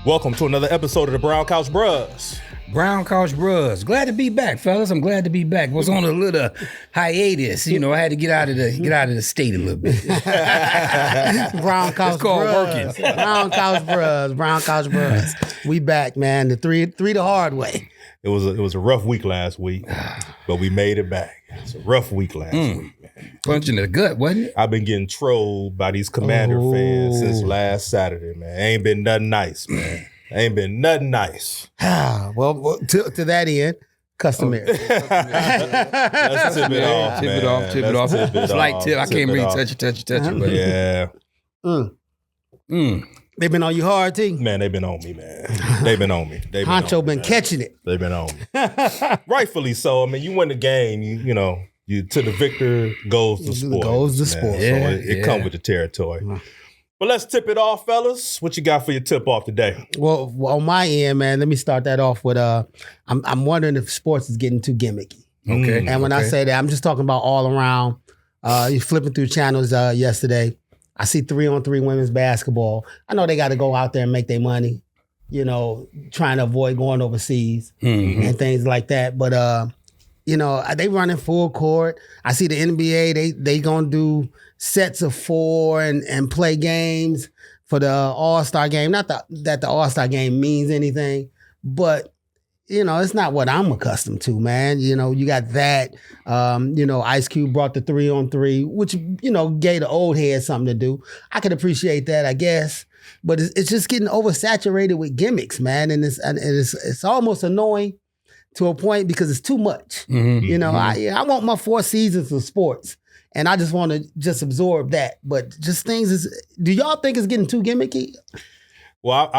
Welcome to another episode of the Brown Couch Bros. Brown Couch Bros. Glad to be back, fellas. I'm glad to be back. Was on a little hiatus. You know, I had to get out of the state a little bit. Brown Couch It's called Bros. working. Brown Couch Bros. Brown Couch Bros. We back, man. The three the hard way. It was a rough week last week, but we made it back. It's a rough week last week, man. Punch in the gut, wasn't it? I've been getting trolled by these Commander fans since last Saturday, man. Ain't been nothing nice, man. Ain't been nothing nice. Well, to that end, customary. Let's tip it off, Tip man. it off. Tip it Let's off. tip it Slight off. tip. I Tip can't it really off. touch it. But Yeah. They been on you hard, T. Man, they've been on me, man. They've been on me. Honcho been catching it. They've been on me. Rightfully so. I mean, you win the game, you know, you to the victor goes the sport. Goes the man. sport. So Yeah, it comes with the territory. But let's tip it off, fellas. What you got for your tip off today? Well, on my end, man, let me start that off with I'm wondering if sports is getting too gimmicky. okay. And when I say that, I'm just talking about all around. You flipping through channels yesterday. I see 3-on-3 women's basketball. I know they got to go out there and make their money, you know, trying to avoid going overseas and things like that. But, you know, they running full court. I see the NBA, they going to do sets of 4 and play games for the All-Star game. Not that the All-Star game means anything, but you know, it's not what I'm accustomed to, man. You know, you got that. You know, Ice Cube brought the 3-on-3, which, you know, gave the old head something to do. I could appreciate that, I guess. But it's just getting oversaturated with gimmicks, man. And it's almost annoying to a point because it's too much. You know, I want my 4 seasons of sports. And I just want to just absorb that. But just do y'all think it's getting too gimmicky? Well,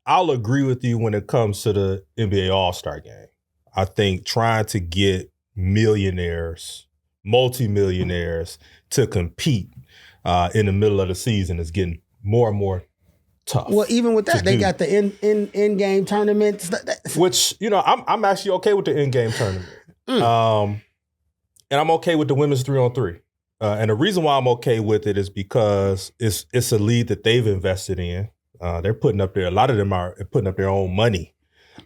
I'll agree with you when it comes to the NBA All-Star game. I think trying to get millionaires, multimillionaires to compete in the middle of the season is getting more and more tough. Well, even with that, they got the in-game tournaments. Which, you know, I'm actually okay with the in-game tournament. And I'm okay with the women's 3-on-3. And the reason why I'm okay with it is because it's a league that they've invested in. They're putting up a lot of them are putting up their own money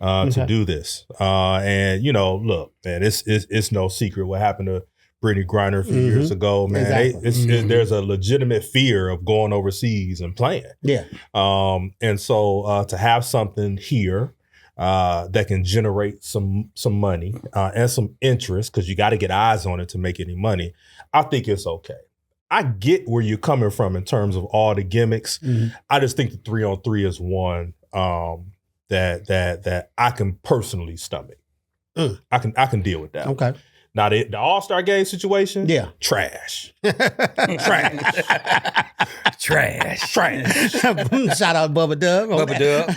to do this. And, you know, look, man, it's no secret what happened to Brittany Griner a few years ago, man. Exactly. There's a legitimate fear of going overseas and playing. Yeah. And so to have something here that can generate some money and some interest, because you got to get eyes on it to make any money, I think it's okay. I get where you're coming from in terms of all the gimmicks. I just think the 3-on-3 is one that I can personally stomach. I can deal with that. Okay. Now the All-Star game situation, trash. Trash. Shout out Bubba Dub. Bubba Dub.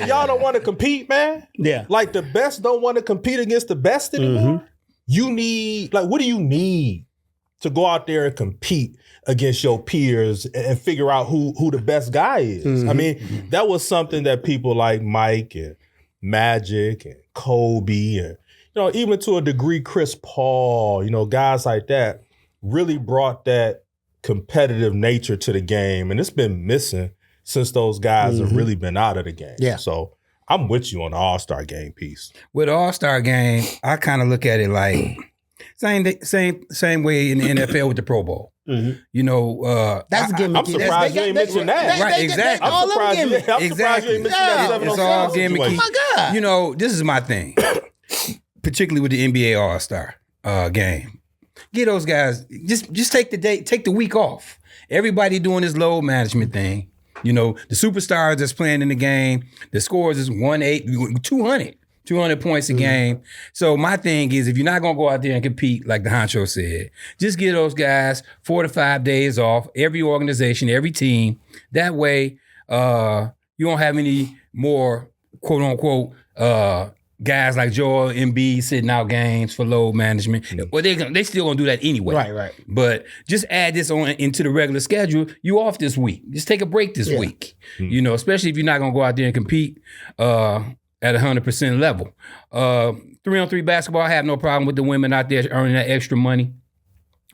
Y'all don't want to compete, man. Yeah. Like the best don't want to compete against the best anymore. You need, like, what do you need to go out there and compete against your peers and figure out who the best guy is? I mean, that was something that people like Mike and Magic and Kobe and, you know, even to a degree, Chris Paul, you know, guys like that really brought that competitive nature to the game. And it's been missing since those guys have really been out of the game. Yeah. So I'm with you on the All-Star game piece. With the All-Star game, I kind of look at it like same way in the NFL with the Pro Bowl. You know, That's gimmicky. I'm surprised you ain't mentioned that. Right, exactly. I'm surprised you ain't mentioned that. It's all 7-on-7 gimmicky. situation. my God. You know, this is my thing, particularly with the NBA All-Star game. Get those guys. Just take the week off. Everybody doing this load management thing. You know, the superstars that's playing in the game, the scores is 200 points a game. So my thing is, if you're not going to go out there and compete, like the Honcho said, just give those guys 4 to 5 days off, every organization, every team. That way, you won't have any more, quote unquote, guys like Joel Embiid sitting out games for load management. Well, they still gonna do that anyway. Right. But just add this on into the regular schedule. You off this week. Just take a break this week. You know, especially if you're not gonna go out there and compete at 100% level. 3-on-3 basketball, I have no problem with the women out there earning that extra money.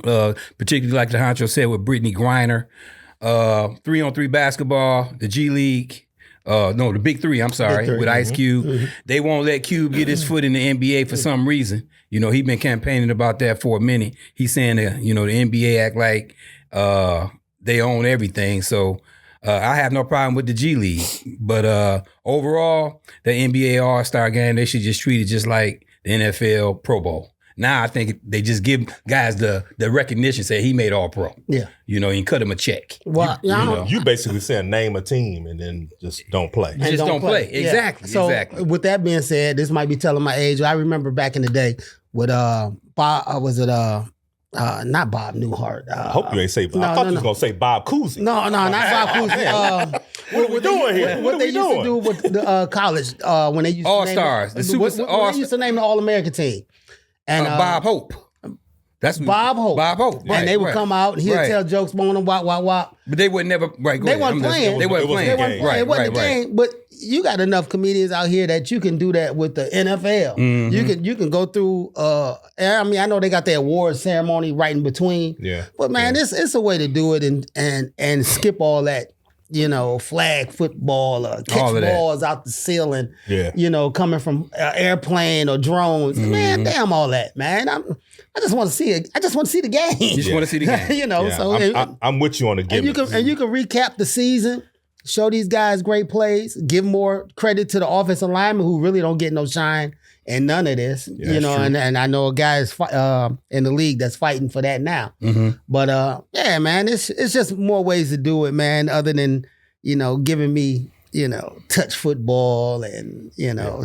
Particularly like the Honcho said with Brittany Griner. 3-on-3 basketball, the G League. No, the big three, I'm sorry, Big three. with Ice Cube. They won't let Cube get his foot in the NBA for some reason. You know, he been campaigning about that for a minute. He's saying that, you know, the NBA act like they own everything. So I have no problem with the G League. But overall, the NBA All-Star game, they should just treat it just like the NFL Pro Bowl. Now I think they just give guys the recognition, say he made All Pro. Yeah. You know, and cut him a check. Well, You basically saying name a team and then just don't play. And Just don't play. Yeah. Exactly. So exactly. with that being said, this might be telling my age. I remember back in the day with Bob, not Bob Newhart. I hope you ain't say Bob. no, I thought no, you was no. going to say Bob Cousy. No, not Bob Cousy. What are we doing here? What they used to do with the college when they used to All-Stars, name, the super when all- they used to name the All-American team. And Bob Hope. That's what- Bob Hope. Bob Hope. Right, and they would right. come out and he'd Right. tell jokes, moaning, wop. But they would never. Right. Go They ahead. weren't playing. They wasn't It wasn't playing. a They weren't game. playing. It wasn't Right. a game. But you got enough comedians out here that you can do that with the NFL. Mm-hmm. You can go through. I mean, I know they got their award ceremony right in between. Yeah. But man, it's a way to do it and skip all that. You know, flag football, All catch of that. balls out the ceiling. Yeah. You know, coming from airplane or drones. Mm-hmm. Man, damn all that, man. I just want to see it. I just want to see the game. You just want to see the game. you know, Yeah, so I'm with you on the and you gimmicks. can recap the season, show these guys great plays, give more credit to the offensive linemen who really don't get no shine and none of this. Yeah, you know, that's true. and I know a guy is in the league that's fighting for that now. Mm-hmm. But yeah, man, it's just more ways to do it, man, other than, giving me, touch football and,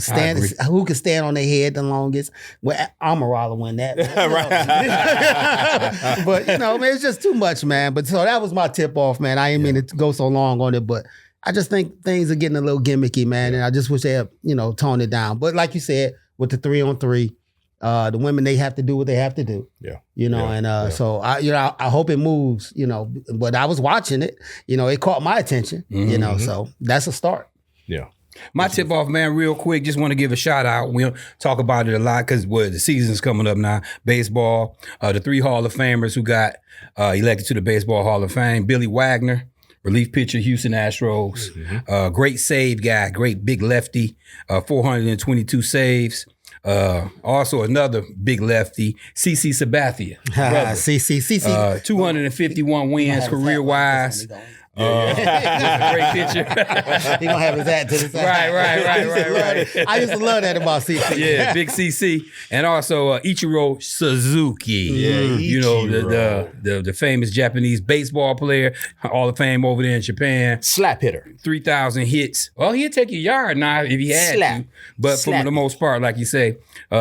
stand agree. who can stand on their head the longest. Well, Amaral win that. But, man, it's just too much, man. But so that was my tip off, man. I didn't mean to go so long on it, but I just think things are getting a little gimmicky, man. And I just wish they had, toned it down. But like you said, with the 3-on-3, the women, they have to do what they have to do. Yeah. So I hope it moves, but I was watching it, it caught my attention, so that's a start. Yeah. My tip off, man, real quick, just want to give a shout out. We'll talk about it a lot because the season's coming up now. Baseball, the 3 Hall of Famers who got elected to the Baseball Hall of Fame. Billy Wagner, relief pitcher, Houston Astros. Great save guy, great big lefty, 422 saves. Also another big lefty, CC Sabathia. brother. CC. 251 wins career-wise. Great pitcher. He gonna have his hat to the side. Right. I used to love that about CC. Yeah, big CC. And also Ichiro Suzuki. Yeah, You know, Ichiro. the famous Japanese baseball player, Hall of Fame over there in Japan. Slap hitter. 3,000 hits. Well, he'd take a yard now if he had Slap. to. But for Slap. the most part, like you say,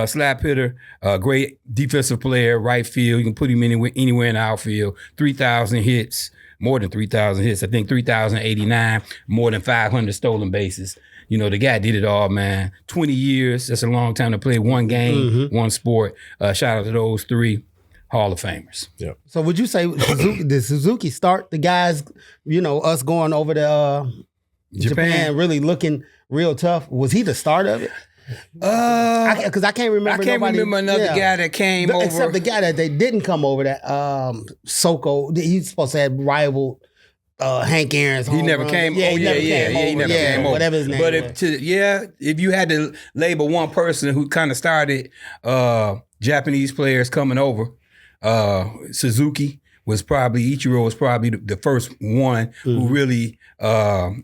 slap hitter, great defensive player, right field. You can put him anywhere in the outfield. 3,000 hits. More than 3,000 hits. I think 3,089, more than 500 stolen bases. The guy did it all, man. 20 years, that's a long time to play one game, one sport. Shout out to those 3 Hall of Famers. Yeah. So would you say did Suzuki start the guys, us going over to Japan really looking real tough? Was he the start of it? Because I can't remember. I can't remember another guy that came over. Except the guy that they didn't come over. That Soko. He's supposed to have rivaled Hank Aaron's. He home never run. came. Yeah, He never came over. Whatever his name But was. if you had to label one person who kind of started Japanese players coming over, Ichiro was probably the first one who really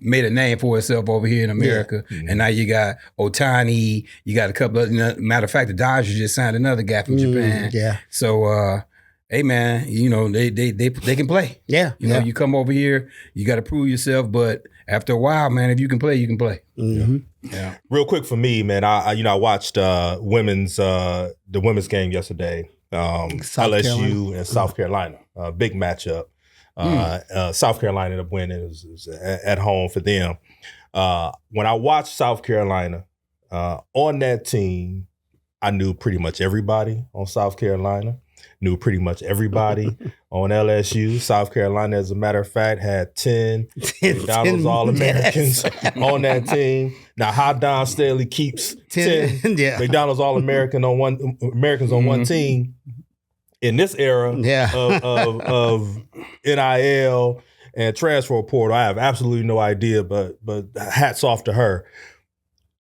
made a name for himself over here in America. And now you got Otani, you got a couple of, matter of fact, the Dodgers just signed another guy from Japan. Yeah. So, hey man, they can play. Yeah. You come over here, you got to prove yourself. But after a while, man, if you can play, you can play. Yeah. Real quick for me, man, I watched the women's game yesterday. LSU and South Carolina, big matchup. South Carolina ended up winning. It was at home for them. When I watched South Carolina on that team, I knew pretty much everybody on South Carolina. Knew pretty much everybody on LSU. South Carolina, as a matter of fact, had 10 McDonald's All-Americans on that team. Now, how Don Staley keeps 10 McDonald's All-Americans on one team in this era of NIL and transfer portal, I have absolutely no idea, but hats off to her.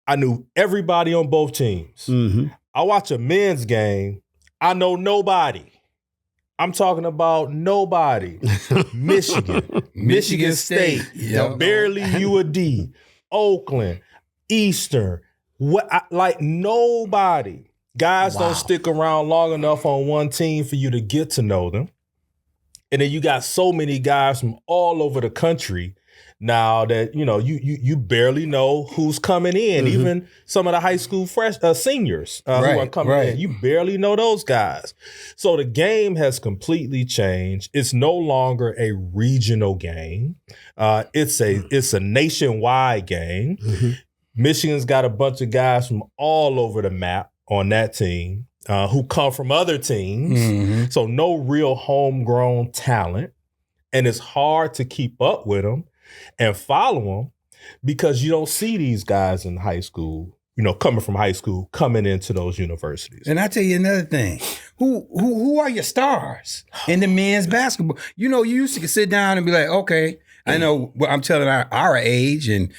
I knew everybody on both teams. Mm-hmm. I watch a men's game, I know nobody. I'm talking about nobody. Michigan State, Yep. barely UAD, Oakland, Eastern, like nobody. Guys don't stick around long enough on one team for you to get to know them. And then you got so many guys from all over the country now that, you barely know who's coming in. Mm-hmm. Even some of the high school seniors who are coming in. You barely know those guys. So the game has completely changed. It's no longer a regional game. It's a nationwide game. Mm-hmm. Michigan's got a bunch of guys from all over the map on that team who come from other teams. Mm-hmm. So no real homegrown talent. And it's hard to keep up with them and follow them because you don't see these guys in high school, coming from high school, coming into those universities. And I tell you another thing. Who are your stars in the men's basketball? You used to sit down and be like, okay, I know I'm telling our age and,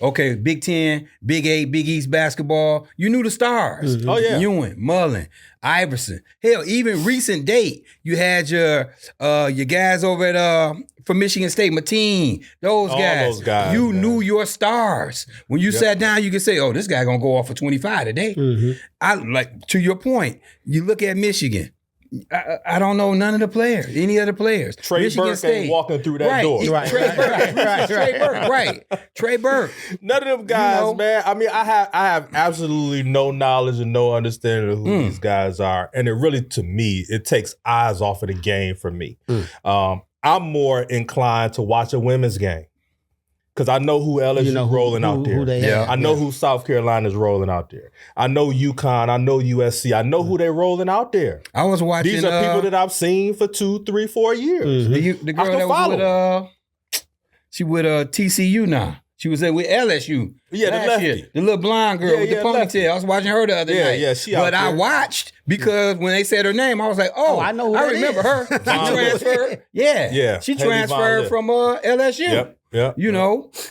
okay, Big 10, Big 8, Big East basketball. You knew the stars. Mm-hmm. Oh, yeah. Ewing, Mullen, Iverson. Hell, even recent date, you had your guys over at from Michigan State, Mateen, those guys. You knew your stars. When you sat down, you could say, oh, this guy gonna go off for 25 today. Mm-hmm. To your point, you look at Michigan. I don't know none of the players, any other players. Trey Michigan Burke State. ain't walking through that door. Right. Trey Burke, right. Trey Burke. None of them guys, man. I mean, I have absolutely no knowledge and no understanding of who these guys are. And it really, to me, it takes eyes off of the game for me. I'm more inclined to watch a women's game. Because I know who LSU rolling out there. I know who South Carolina's rolling out there. I know UConn. I know USC. I know who they're rolling out there. I was watching. These are people that I've seen for 2, 3, 4 years. The girl that was with TCU now. She was with LSU. Yeah, the lefty. Year. The little blonde girl with the ponytail. Lefty. I was watching her the other night. Yeah, she out there. I watched because when they said her name, I was like, oh I know who I remember her. She transferred. Yeah. She transferred from LSU. Yep.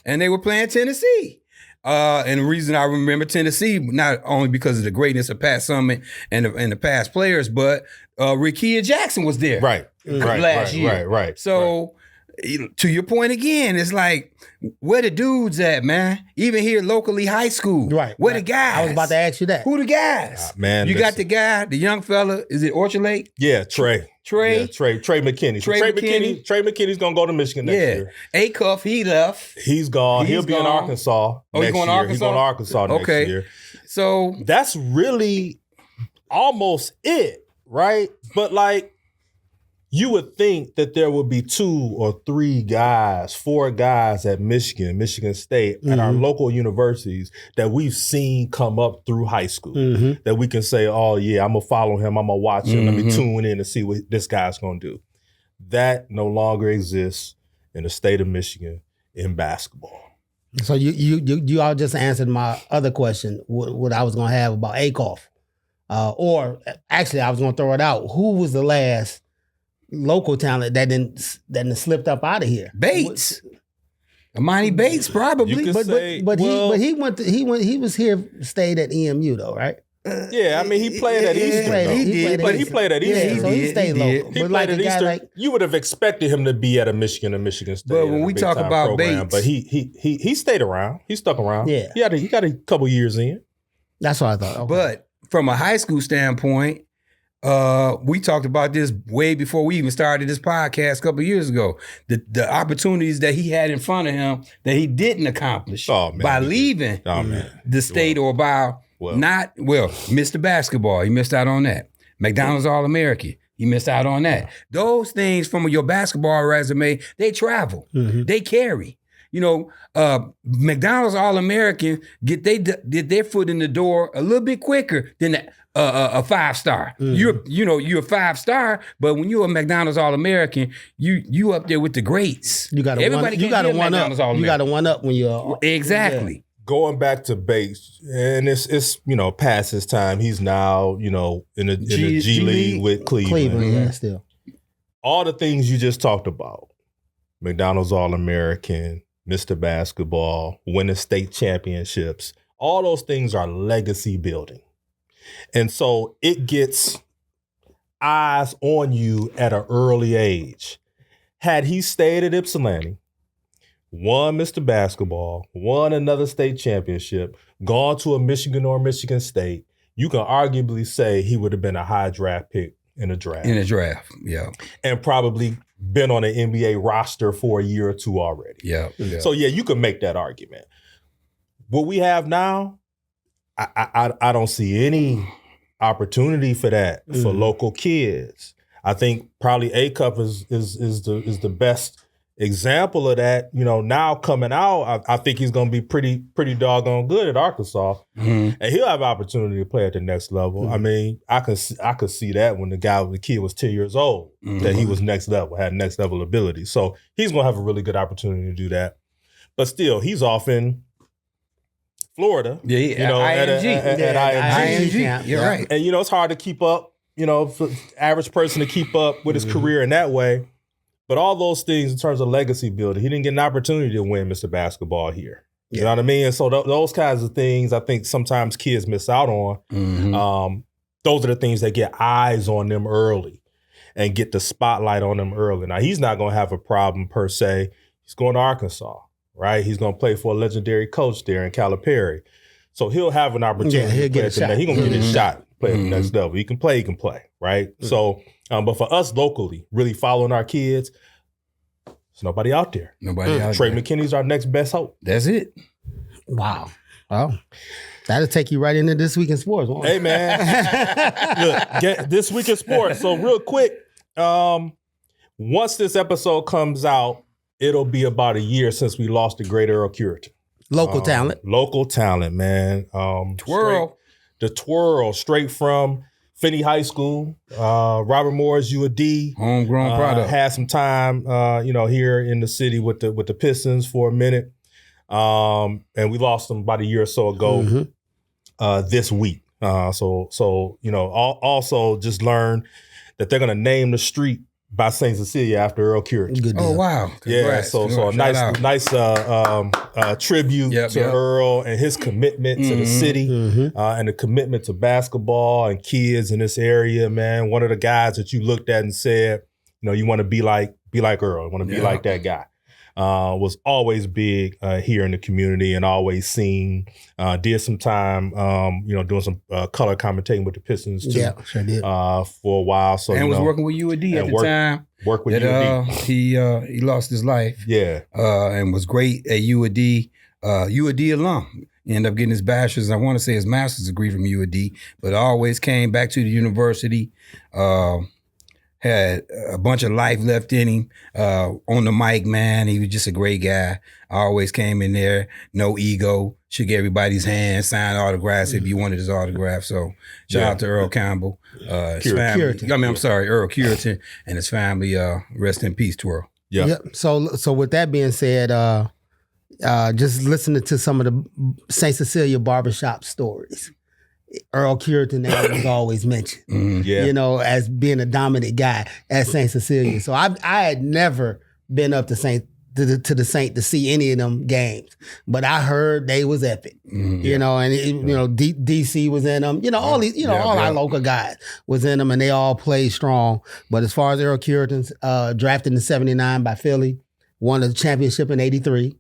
And they were playing Tennessee. And the reason I remember Tennessee, not only because of the greatness of Pat Summitt and the past players, but Rickea Jackson was there. Last year. Right. So to your point again, it's like, where the dudes at, man? Even here locally, high school. Where the guys? I was about to ask you that. Who the guys? Man, got the guy, the young fella. Is it Orchard Lake? Yeah, Trey. Yeah, Trey McKinney. Trey McKinney's gonna go to Michigan next year. Acuff, he left. He's gone. He'll be in Arkansas. He's going to Arkansas? He's going to Arkansas next year. So that's really almost it, right? But like, you would think that there would be 2 or 3 guys, 4 guys at Michigan State, at our local universities that we've seen come up through high school that we can say, oh yeah, I'm gonna follow him, I'm gonna watch him, let me tune in and see what this guy's gonna do. That no longer exists in the state of Michigan in basketball. So you all just answered my other question, what I was gonna have about Acuff. Or actually I was gonna throw it out. Who was the last local talent that didn't slipped up out of here? Bates. Amani Bates, probably. But he was here, stayed at EMU though, right? Yeah, I mean he played at Eastern. He played at Eastern. So he stayed local. He played at Eastern. You would have expected him to be at a Michigan State. But when we talk about Bates, but he stayed around. He stuck around. Yeah, he got a couple years in. That's what I thought. Okay. But from a high school standpoint, we talked about this way before we even started this podcast a couple of years ago. The opportunities that he had in front of him that he didn't accomplish by leaving the state or by missed the basketball. He missed out on that. McDonald's All-American. He missed out on that. Those things from your basketball resume, they travel. They carry. McDonald's All-American get their foot in the door a little bit quicker than a 5-star. You're a 5-star, but when you're a McDonald's All-American, you up there with the greats. You got to one up when you're exactly. Yeah. Going back to Bates, and it's past his time. He's now in the G League with Cleveland. Yeah, still. All the things you just talked about. McDonald's All-American, Mr. Basketball, winning state championships. All those things are legacy building. And so it gets eyes on you at an early age. Had he stayed at Ypsilanti, won Mr. Basketball, won another state championship, gone to a Michigan or Michigan State, you can arguably say he would have been a high draft pick in a draft. In a draft, yeah. And probably been on an NBA roster for a year or two already. Yeah. So yeah, you can make that argument. What we have now, I don't see any opportunity for that for local kids. I think probably A-Cup is the best example of that. You know, now coming out, I think he's going to be pretty doggone good at Arkansas, and he'll have opportunity to play at the next level. I mean, I could see that when the kid was 10 years old, that he was next level, had next level ability. So he's going to have a really good opportunity to do that. But still, he's off in Florida. Yeah, you know, at IMG. Yeah, You're right. And, you know, it's hard to keep up, you know, for the average person to keep up with his career in that way. But all those things in terms of legacy building, he didn't get an opportunity to win Mr. Basketball here. You know what I mean? And so those kinds of things I think sometimes kids miss out on. Those are the things that get eyes on them early and get the spotlight on them early. Now, he's not going to have a problem per se. He's going to Arkansas, right? He's going to play for a legendary coach there in Calipari. So he'll have an opportunity to play at the next. He's going to get his shot, play at the next level. He can play, right? So, but for us locally, really following our kids, there's nobody out there. Trey McKinney's our next best hope. That's it. Wow. That'll take you right into This Week in Sports. Hey, man. Look, get This Week in Sports. So real quick, once this episode comes out, it'll be about a year since we lost the great Earl Curitan. Local talent, man. Twirl. The Twirl, straight from Finney High School. Robert Morris, U.D. Homegrown product. Had some time, here in the city with the Pistons for a minute. And we lost them about a year or so ago this week. Also just learned that they're going to name the street by St. Cecilia after Earl Curitan. Good deal. Oh, wow. Congrats. Yeah, so a nice tribute to Earl and his commitment to the city and the commitment to basketball and kids in this area, man. One of the guys that you looked at and said, you know, you want to be like Earl, want to be like that guy. Was always big here in the community and always seen. Did some time, doing some color commentating with the Pistons too. Yeah, sure did. For a while. So and was working with UD at the time. Worked with UD. He lost his life. Yeah. And was great at UD. UD alum. Ended up getting his bachelor's, I want to say his master's degree from UD, but always came back to the university. Had a bunch of life left in him. On the mic, man, he was just a great guy. Always came in there, no ego, shook everybody's hand, signed autographs if you wanted his autograph. So shout out to Earl Campbell, his family. Earl Curitan and his family. Rest in peace, Twirl. Yeah. Yep. So with that being said, just listening to some of the St. Cecilia barbershop stories. Earl Curitan was always mentioned, as being a dominant guy at St. Cecilia. So I had never been up to the Saint to see any of them games, but I heard they was epic. DC was in them. All these, all our local guys was in them, and they all played strong. But as far as Earl Curitan's drafted in '79 by Philly, won the championship in '83.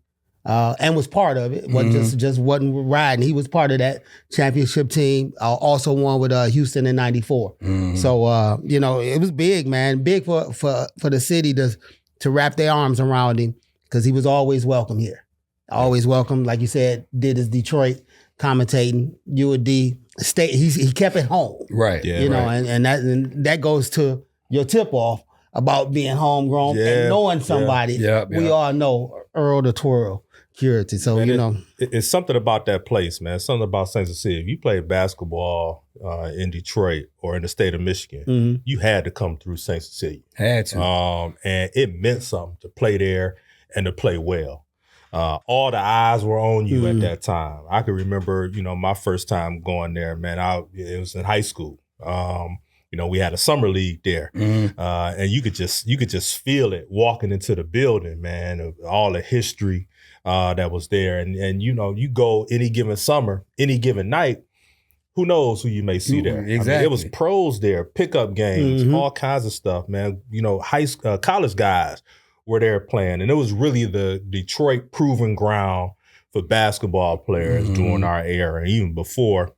And was part of it. Wasn't just wasn't riding. He was part of that championship team. Also won with Houston in '94. So it was big, man. Big for the city to wrap their arms around him because he was always welcome here. Always welcome, like you said. Did his Detroit commentating, UD state. He kept it home, right? Yeah, and that goes to your tip off about being homegrown and knowing somebody. We all know Earl the Twirl Curitan. So, it's something about that place, man. Something about St. Cecilia. If you played basketball in Detroit or in the state of Michigan, you had to come through St. Cecilia. Had to. And it meant something to play there and to play well. All the eyes were on you at that time. I can remember, my first time going there, man. It was in high school. we had a summer league there, and you could just feel it walking into the building, man, of all the history that was there. And you go any given summer, any given night, who knows who you may see there. Exactly. I mean, it was pros there, pickup games, all kinds of stuff, man. College guys were there playing. And it was really the Detroit proving ground for basketball players during our era, even before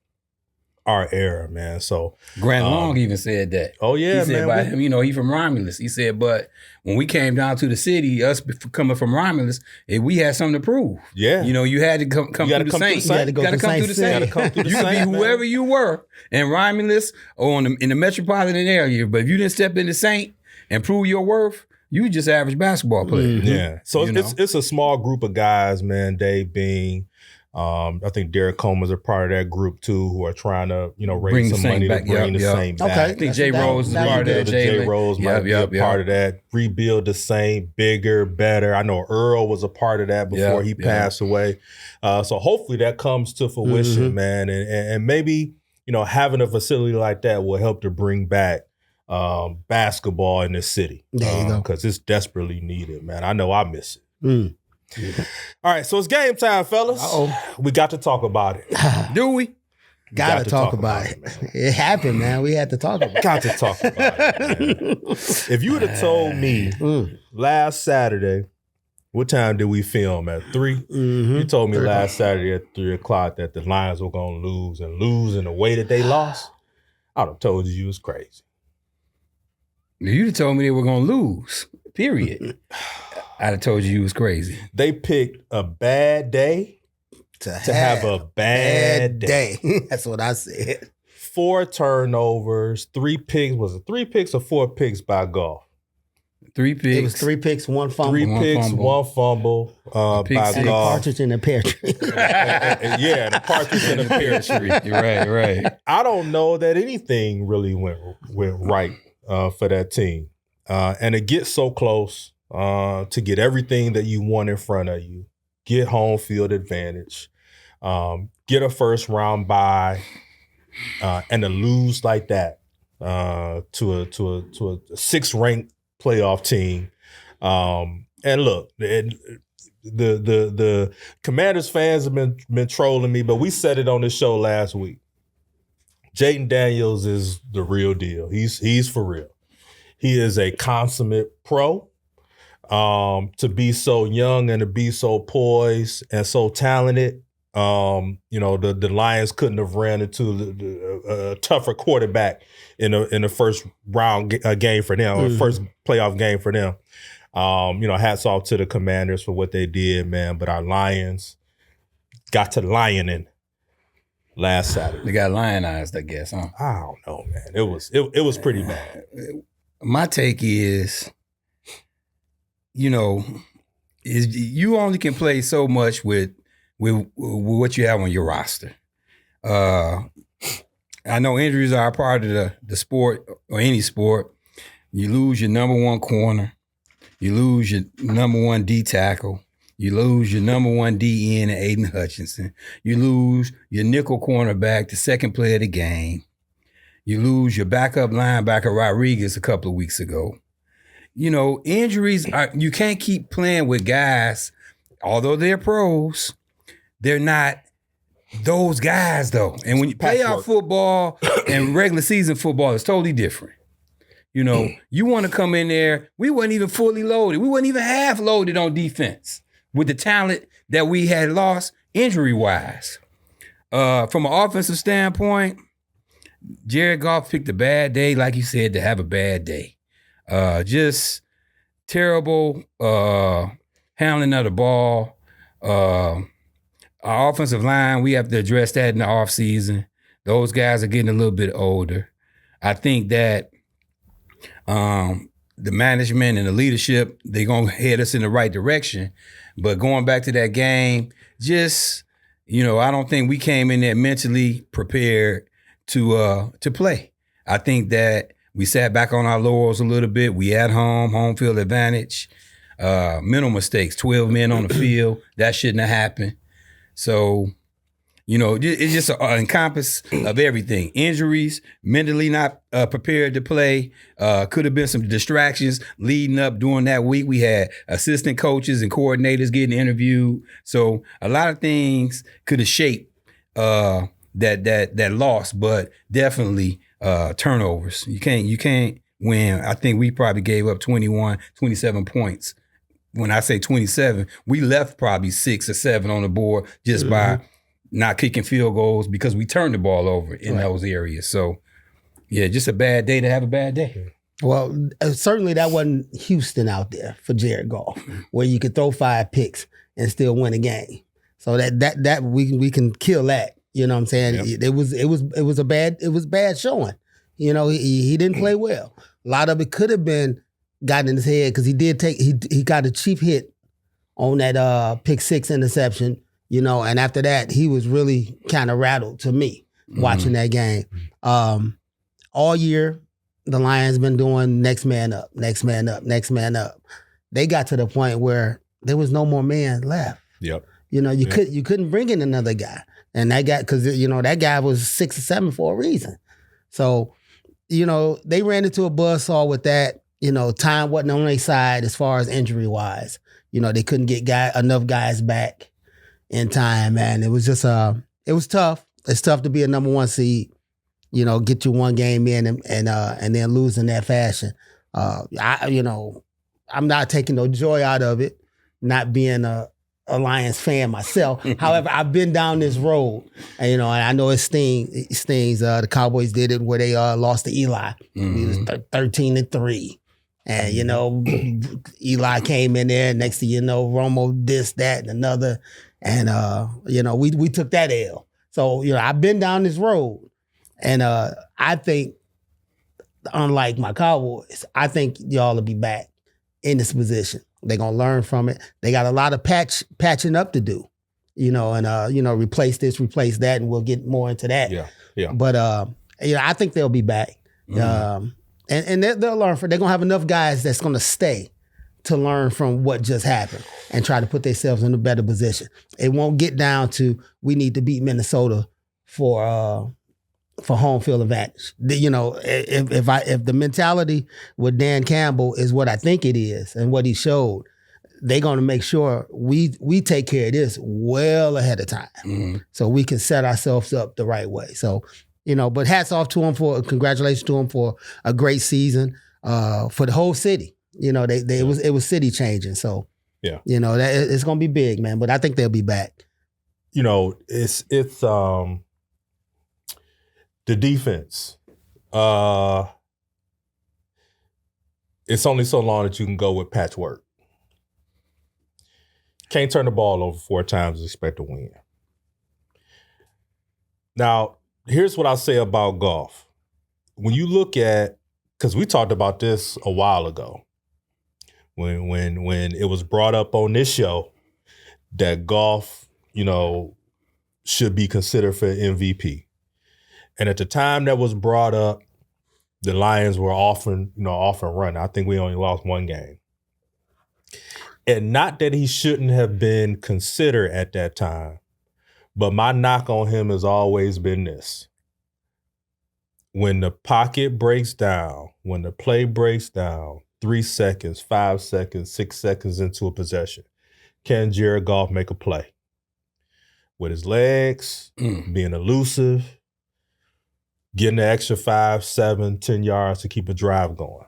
our era, man. So Grant Long even said that. Oh yeah, he said man. About him, he from Romulus. He said, but when we came down to the city, us coming from Romulus, we had something to prove. Yeah, you had to come through the Saints. You got to come through the Saints. You could be whoever you were in Romulus or in the metropolitan area, but if you didn't step in the Saint and prove your worth, you just average basketball player. Yeah. So it's a small group of guys, man. Dave being, I think Derek Combs are part of that group too, who are trying to, raise some money to bring the Saint back. Okay. I think Jay Rose is part of that. Jay Rose might be a part of that. Rebuild the Saint, bigger, better. I know Earl was a part of that before he passed away. So hopefully that comes to fruition, man. And maybe, having a facility like that will help to bring back basketball in this city. There you go. Because it's desperately needed, man. I know I miss it. All right, so it's game time, fellas. We got to talk about it. Do we? Got to talk about it. Man. It happened, man. We had to talk about it. Got to talk about it, man. If you would have told me last Saturday, what time did we film at 3? You told me last Saturday at 3 o'clock that the Lions were going to lose in the way that they lost, I'd have told you was crazy. You'd have told me they were going to lose, period. I'd have told you was crazy. They picked a bad day to have a bad day. That's what I said. 4 turnovers, 3 picks. Was it 3 picks or 4 picks by Goff? 3 picks. It was 3 picks, 1 fumble. 3 picks, 1 fumble by Goff. And a partridge in a pear tree. Yeah, the partridge in a pear tree. Right. I don't know that anything really went right for that team. And it gets so close to get everything that you want in front of you, get home field advantage, get a first round bye, and to lose like that to a 6th ranked playoff team. And look, the Commanders fans have been trolling me, but we said it on this show last week. Jaden Daniels is the real deal. He's for real. He is a consummate pro. To be so young and to be so poised and so talented, the Lions couldn't have ran into a tougher quarterback in the first round game for them, or first playoff game for them. Hats off to the Commanders for what they did, man. But our Lions got to lioning last Saturday. They got lionized, I guess, huh? I don't know, man. It was pretty bad. My take is, you only can play so much with what you have on your roster. I know injuries are a part of the sport, or any sport. You lose your number 1 corner. You lose your number 1 D tackle. You lose your number 1 DN and Aiden Hutchinson. You lose your nickel cornerback, the second player of the game. You lose your backup linebacker, Rodriguez, a couple of weeks ago. Injuries you can't keep playing with guys, although they're pros, they're not those guys though. And when you play out football and regular season football, it's totally different. You want to come in there, we weren't even fully loaded. We weren't even half loaded on defense with the talent that we had lost injury-wise. From an offensive standpoint, Jared Goff picked a bad day, like you said, to have a bad day. Just terrible handling of the ball. Our offensive line, we have to address that in the offseason. Those guys are getting a little bit older. I think that the management and the leadership, they're going to head us in the right direction. But going back to that game, just, I don't think we came in there mentally prepared to play. I think that we sat back on our laurels a little bit. We at home field advantage, mental mistakes, 12 men on the field. That shouldn't have happened. So, It's just an encompass of everything. Injuries, mentally not prepared to play. Could have been some distractions leading up during that week. We had assistant coaches and coordinators getting interviewed. So a lot of things could have shaped that loss, but definitely turnovers. You can't win. I think we probably gave up 27 points. When I say 27, we left probably 6 or 7 on the board just by not kicking field goals because we turned the ball over in those areas. So, yeah, just a bad day to have a bad day. Well, certainly that wasn't Houston out there for Jared Goff, where you could throw 5 picks and still win a game. So that we can kill that. You know what I'm saying? Yep. It was bad showing. He didn't play well. A lot of it could have been gotten in his head because he got a cheap hit on that pick 6 interception. And after that, he was really kind of rattled to me watching that game. All year, the Lions been doing next man up, next man up, next man up. They got to the point where there was no more man left. Yep. You couldn't bring in another guy, and that guy because that guy was 6 or 7 for a reason. So they ran into a buzzsaw with that. Time wasn't on their side as far as injury wise. They couldn't get enough guys back in time, man. It was just it was tough. It's tough to be a number 1 seed, get you one game in and then lose in that fashion. I'm not taking no joy out of it, not being a Lions fan myself. However, I've been down this road, and I know it stings. The Cowboys did it where they lost to Eli. It was 13-3. And, Eli came in there. Next thing you know, Romo this, that, and another. And, we took that L. So, I've been down this road. And I think, unlike my Cowboys, I think y'all will be back in this position. They're going to learn from it. They got a lot of patching up to do, and replace this, replace that, and we'll get more into that. Yeah. But, I think they'll be back. And they'll learn from. They're gonna have enough guys that's gonna stay to learn from what just happened and try to put themselves in a better position. It won't get down to we need to beat Minnesota for home field advantage. If the mentality with Dan Campbell is what I think it is and what he showed, they're gonna make sure we take care of this well ahead of time, so we can set ourselves up the right way. So. But hats off to him congratulations to him for a great season for the whole city. It was city changing. So, it's going to be big, man. But I think they'll be back. It's the defense. It's only so long that you can go with patchwork. Can't turn the ball over 4 times and expect to win. Now, here's what I'll say about Goff. When you look at, because we talked about this a while ago, when it was brought up on this show that Goff, should be considered for MVP. And at the time that was brought up, the Lions were off and running. I think we only lost 1 game. And not that he shouldn't have been considered at that time, but my knock on him has always been this. When the pocket breaks down, when the play breaks down, 3 seconds, 5 seconds, 6 seconds into a possession, can Jared Goff make a play? With his legs, being elusive, getting the extra 5, 7, 10 yards to keep a drive going.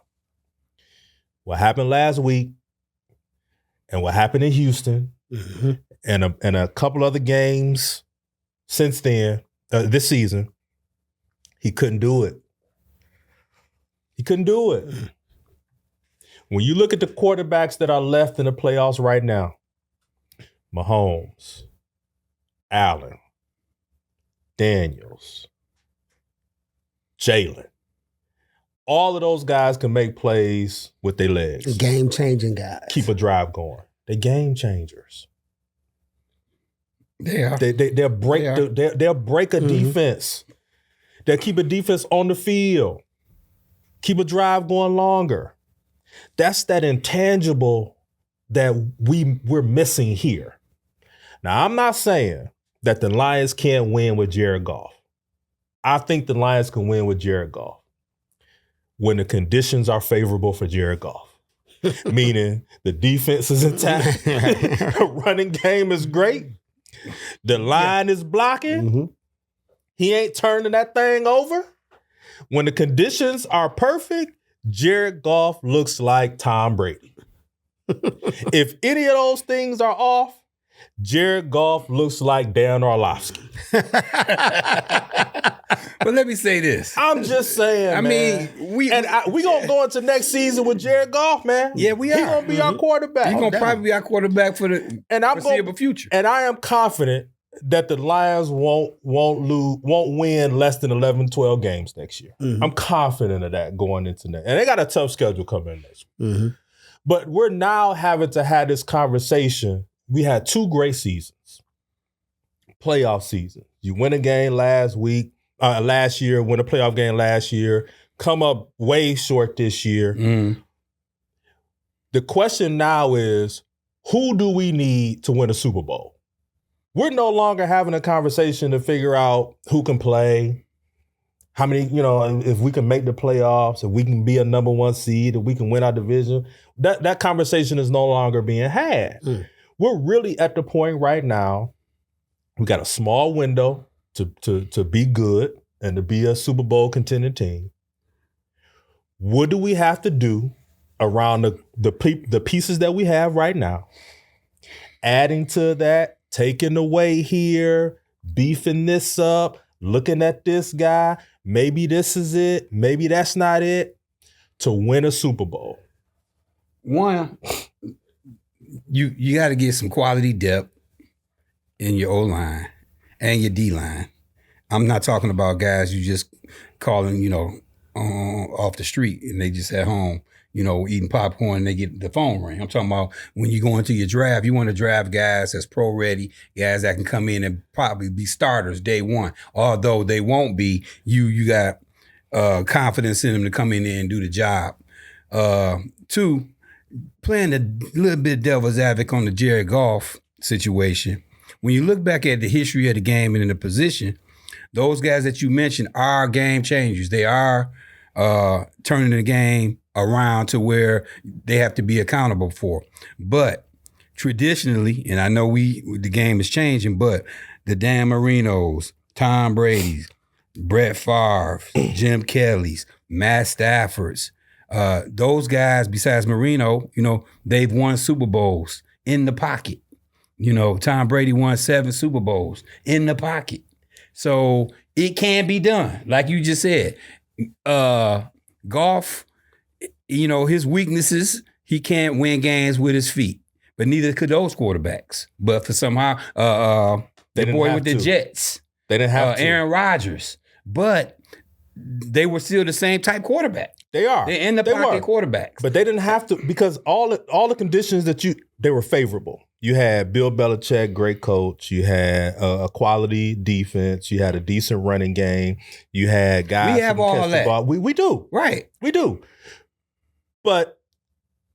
What happened last week and what happened in Houston and a couple other games since then, this season, he couldn't do it. He couldn't do it. When you look at the quarterbacks that are left in the playoffs right now, Mahomes, Allen, Daniels, Jalen, all of those guys can make plays with their legs. Game-changing guys. Keep a drive going. They're game changers. They are. They'll break a defense. They'll keep a defense on the field. Keep a drive going longer. That's that intangible that we're missing here. Now, I'm not saying that the Lions can't win with Jared Goff. I think the Lions can win with Jared Goff when the conditions are favorable for Jared Goff. Meaning the defense is intact, the running game is great, the line is blocking, he ain't turning that thing over. When the conditions are perfect, Jared Goff looks like Tom Brady. If any of those things are off, Jared Goff looks like Dan Orlovsky. But let me say this. I'm just saying, I man. mean, we gonna go into next season with Jared Goff, man. Yeah, we are. He's gonna be our quarterback. He's gonna probably be our quarterback for the foreseeable future. And I am confident that the Lions won't win less than 11, 12 games next year. I'm confident of that going into next. And they got a tough schedule coming next year. But we're now having to have this conversation. We had 2 great seasons, playoff season. You win a game last year, win a playoff game last year, come up way short this year. The question now is, who do we need to win a Super Bowl? We're no longer having a conversation to figure out who can play, how many, if we can make the playoffs, if we can be a number 1 seed, if we can win our division. That conversation is no longer being had. We're really at the point right now, we got a small window to be good and to be a Super Bowl contending team. What do we have to do around the pieces that we have right now? Adding to that, taking away here, beefing this up, looking at this guy. Maybe this is it. Maybe that's not it. To win a Super Bowl. One, you got to get some quality depth in your O-line and your D-line. I'm not talking about guys you just calling, off the street and they just at home, eating popcorn and they get the phone ring. I'm talking about when you go into your draft, you want to draft guys that's pro ready, guys that can come in and probably be starters day one. Although they won't be, you got confidence in them to come in there and do the job. 2, playing a little bit devil's advocate on the Jared Goff situation. When you look back at the history of the game and in the position, those guys that you mentioned are game changers. They are turning the game around to where they have to be accountable for. But traditionally, and I know the game is changing, but the Dan Marinos, Tom Brady's, Brett Favre, Jim Kelly's, Matt Stafford's, those guys, besides Marino, they've won Super Bowls in the pocket. Tom Brady won 7 Super Bowls in the pocket. So it can be done. Like you just said, Goff, his weaknesses, he can't win games with his feet. But neither could those quarterbacks. But for somehow, the boy with the Jets, they didn't have to. Aaron Rodgers. But they were still the same type quarterback. They are. They're in the pocket quarterbacks. But they didn't have to, because all the conditions they were favorable. You had Bill Belichick, great coach. You had a quality defense. You had a decent running game. You had guys we have who can all catch that. the ball. We do. Right. We do. But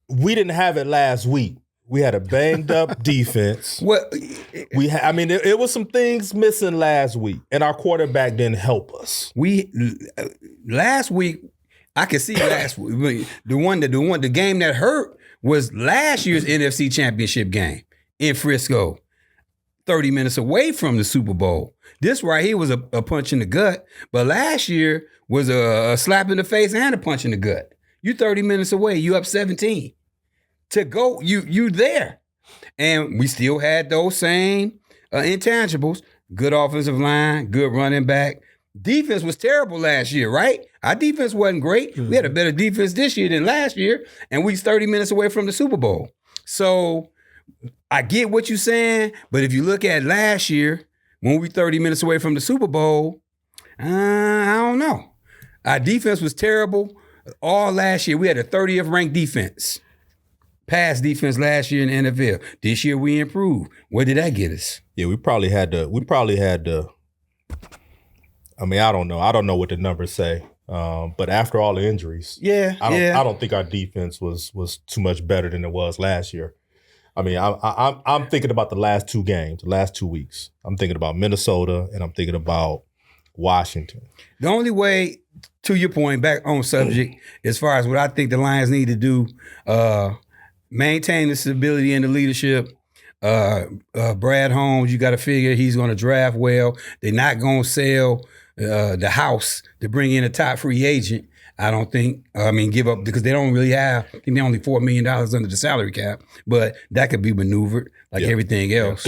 we didn't have it last week. We had a banged up defense. What? It was some things missing last week, and our quarterback didn't help us. Last week, I could see last week. The game that hurt was last year's NFC Championship game in Frisco, 30 minutes away from the Super Bowl. This right here was a punch in the gut, but last year was a slap in the face and a punch in the gut. You 30 minutes away, you up 17. To go, you there. And we still had those same intangibles. Good offensive line, good running back. Defense was terrible last year, right? Our defense wasn't great. Mm-hmm. We had a better defense this year than last year, and we 30 minutes away from the Super Bowl. So I get what you're saying, but if you look at last year, when we 30 minutes away from the Super Bowl, I don't know. Our defense was terrible all last year. We had a 30th ranked defense. Pass defense last year in the NFL. This year we improved. What did that get us? Yeah, we probably had to. I mean, I don't know. I don't know what the numbers say. But after all the injuries, I don't think our defense was too much better than it was last year. I mean, I'm thinking about the last 2 games, the last 2 weeks. I'm thinking about Minnesota and I'm thinking about Washington. The only way, to your point, back on subject, as far as what I think the Lions need to do, maintain the stability in the leadership. Brad Holmes, you got to figure he's going to draft well. They're not going to sell the house to bring in a top free agent. I don't think, give up, because they don't really have, I think they're only $4 million under the salary cap, but that could be maneuvered like everything else.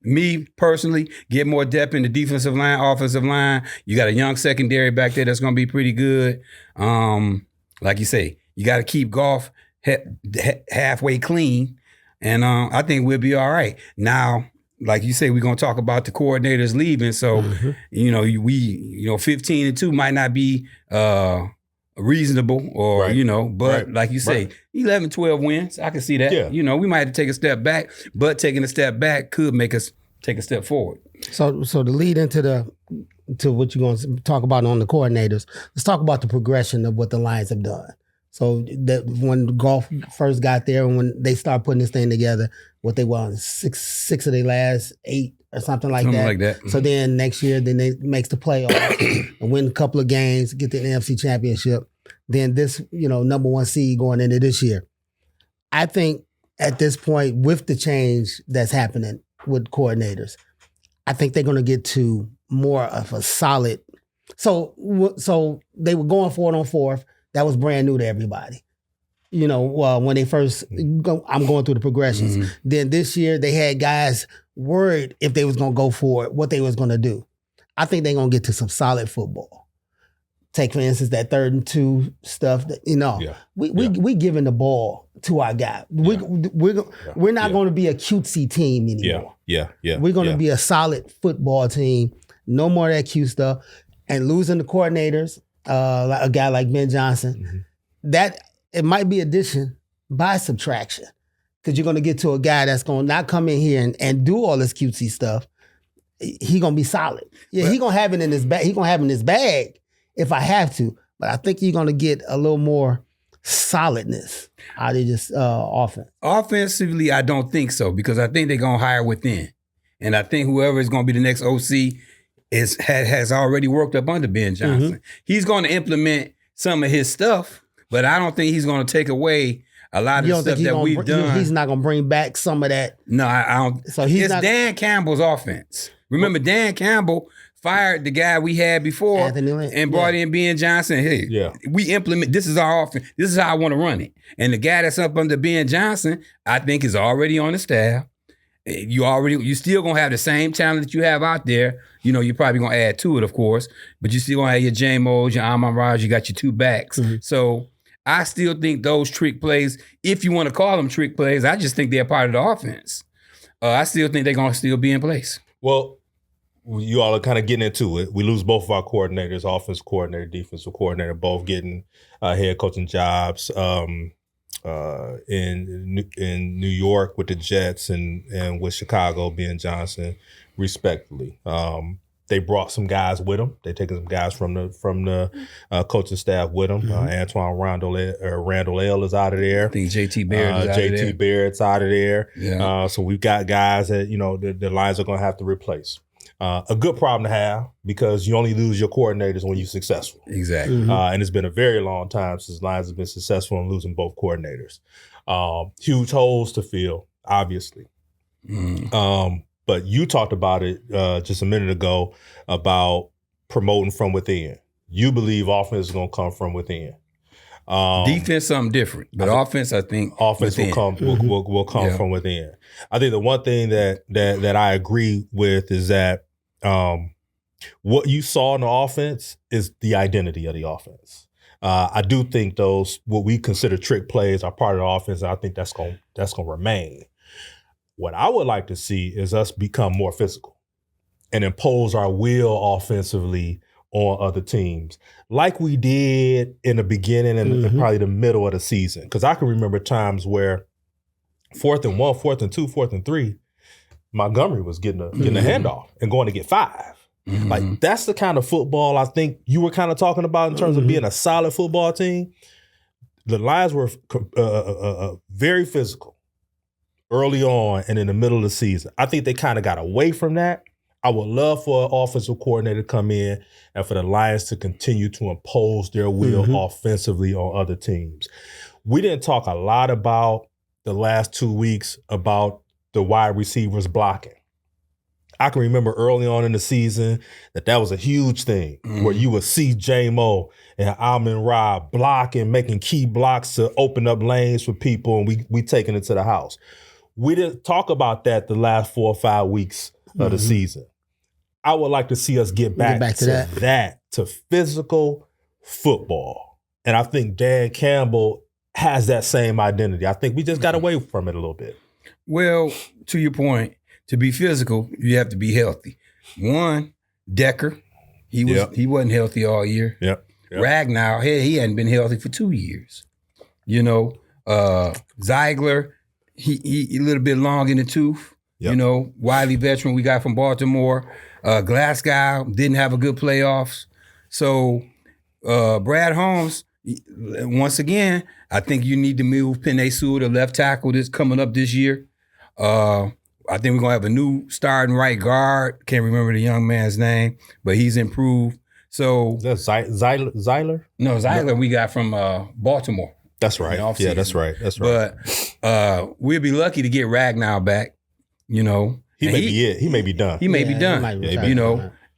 Me personally, get more depth in the defensive line, offensive line. You got a young secondary back there that's going to be pretty good. Like you say, you got to keep Goff halfway clean, and I think we'll be all right. Now, like you say, we're going to talk about the coordinators leaving. So, 15-2 might not be reasonable or, but like you say, 11, 12 wins. I can see that. Yeah. We might have to take a step back, but taking a step back could make us take a step forward. So to lead into what you're going to talk about on the coordinators, let's talk about the progression of what the Lions have done. So that when Goff first got there and when they started putting this thing together, what they won, six of their last 8 or something like that. So then next year, then they makes the playoffs and win a couple of games, get the NFC Championship. Then this, number 1 seed going into this year. I think at this point, with the change that's happening with coordinators, I think they're going to get to more of a solid. So they were going for it on 4th. That was brand new to everybody. When they first, I'm going through the progressions. Mm-hmm. Then this year, they had guys worried if they was going to go for it, what they was going to do. I think they're going to get to some solid football. Take, for instance, that 3rd and 2 stuff. We giving the ball to our guy. We're not going to be a cutesy team anymore. Yeah. We're going to be a solid football team. No more of that cute stuff. And losing the coordinators, a guy like Ben Johnson, that it might be addition by subtraction, because you're going to get to a guy that's going to not come in here and do all this cutesy stuff. He going to be solid. Yeah, he going to have it in his bag. He going to have it in his bag if I have to. But I think you're going to get a little more solidness out of this offense. Offensively, I don't think so, because I think they're going to hire within. And I think whoever is going to be the next OC has already worked up under Ben Johnson. Mm-hmm. He's going to implement some of his stuff, but I don't think he's going to take away a lot of the stuff that we've done. He's not going to bring back some of that. No, I don't. So it's Dan Campbell's offense. Remember, Dan Campbell fired the guy we had before and brought in Ben Johnson. Hey, we implement, this is our offense. This is how I want to run it. And the guy that's up under Ben Johnson, I think is already on the staff. You still gonna have the same talent that you have out there. You're probably gonna add to it, of course, but you still gonna have your J-Mo's, your Amon-Raj, you got your 2 backs. Mm-hmm. So I still think those trick plays, if you want to call them trick plays, I just think they're part of the offense. I still think they're gonna still be in place. Well, you all are kind of getting into it. We lose both of our coordinators, offensive coordinator, defensive coordinator, both getting head coaching jobs. In New York with the Jets and with Chicago, Ben Johnson, respectively. They brought some guys with them. They taken some guys from the coaching staff with them. Mm-hmm. Antoine Randall L is out of there. I think JT Barrett is out of there. JT Barrett's out of there. Yeah. So we've got guys that the Lions are going to have to replace. A good problem to have, because you only lose your coordinators when you're successful. Exactly. Mm-hmm. And it's been a very long time since Lions have been successful in losing both coordinators. Huge holes to fill, obviously. Mm. But you talked about it just a minute ago about promoting from within. You believe offense is going to come from within. Defense, something different, but offense, I think offense within. will come from within. I think the one thing that I agree with is that what you saw in the offense is the identity of the offense. I do think those what we consider trick plays are part of the offense, and I think that's going to remain. What I would like to see is us become more physical and impose our will offensively on other teams, like we did in the beginning and probably the middle of the season. Because I can remember times where 4th and 1, 4th and 2, 4th and 3, Montgomery was getting a handoff and going to get 5. Mm-hmm. Like, that's the kind of football I think you were kind of talking about in terms of being a solid football team. The Lions were very physical early on and in the middle of the season. I think they kind of got away from that. I would love for an offensive coordinator to come in and for the Lions to continue to impose their will offensively on other teams. We didn't talk a lot about the last 2 weeks about the wide receivers blocking. I can remember early on in the season that was a huge thing where you would see J-Mo and Amon-Ra blocking, making key blocks to open up lanes for people, and we taking it to the house. We didn't talk about that the last 4 or 5 weeks of the season. I would like to see us get back to that, to physical football. And I think Dan Campbell has that same identity. I think we just got away from it a little bit. Well, to your point, to be physical, you have to be healthy. One, Decker, he wasn't healthy all year. Yep. Ragnar, he hadn't been healthy for 2 years. Ziegler, he a little bit long in the tooth. Yep. Wiley veteran we got from Baltimore. Glasgow didn't have a good playoffs. So Brad Holmes, once again, I think you need to move Penei Sewell to left tackle this coming up this year. I think we're going to have a new starting right guard. Can't remember the young man's name, but he's improved. So is that Zeiler? No, Zeiler we got from Baltimore. That's right. Yeah, that's right. But we'll be lucky to get Ragnar back. He may be it. He may be done. He may be done.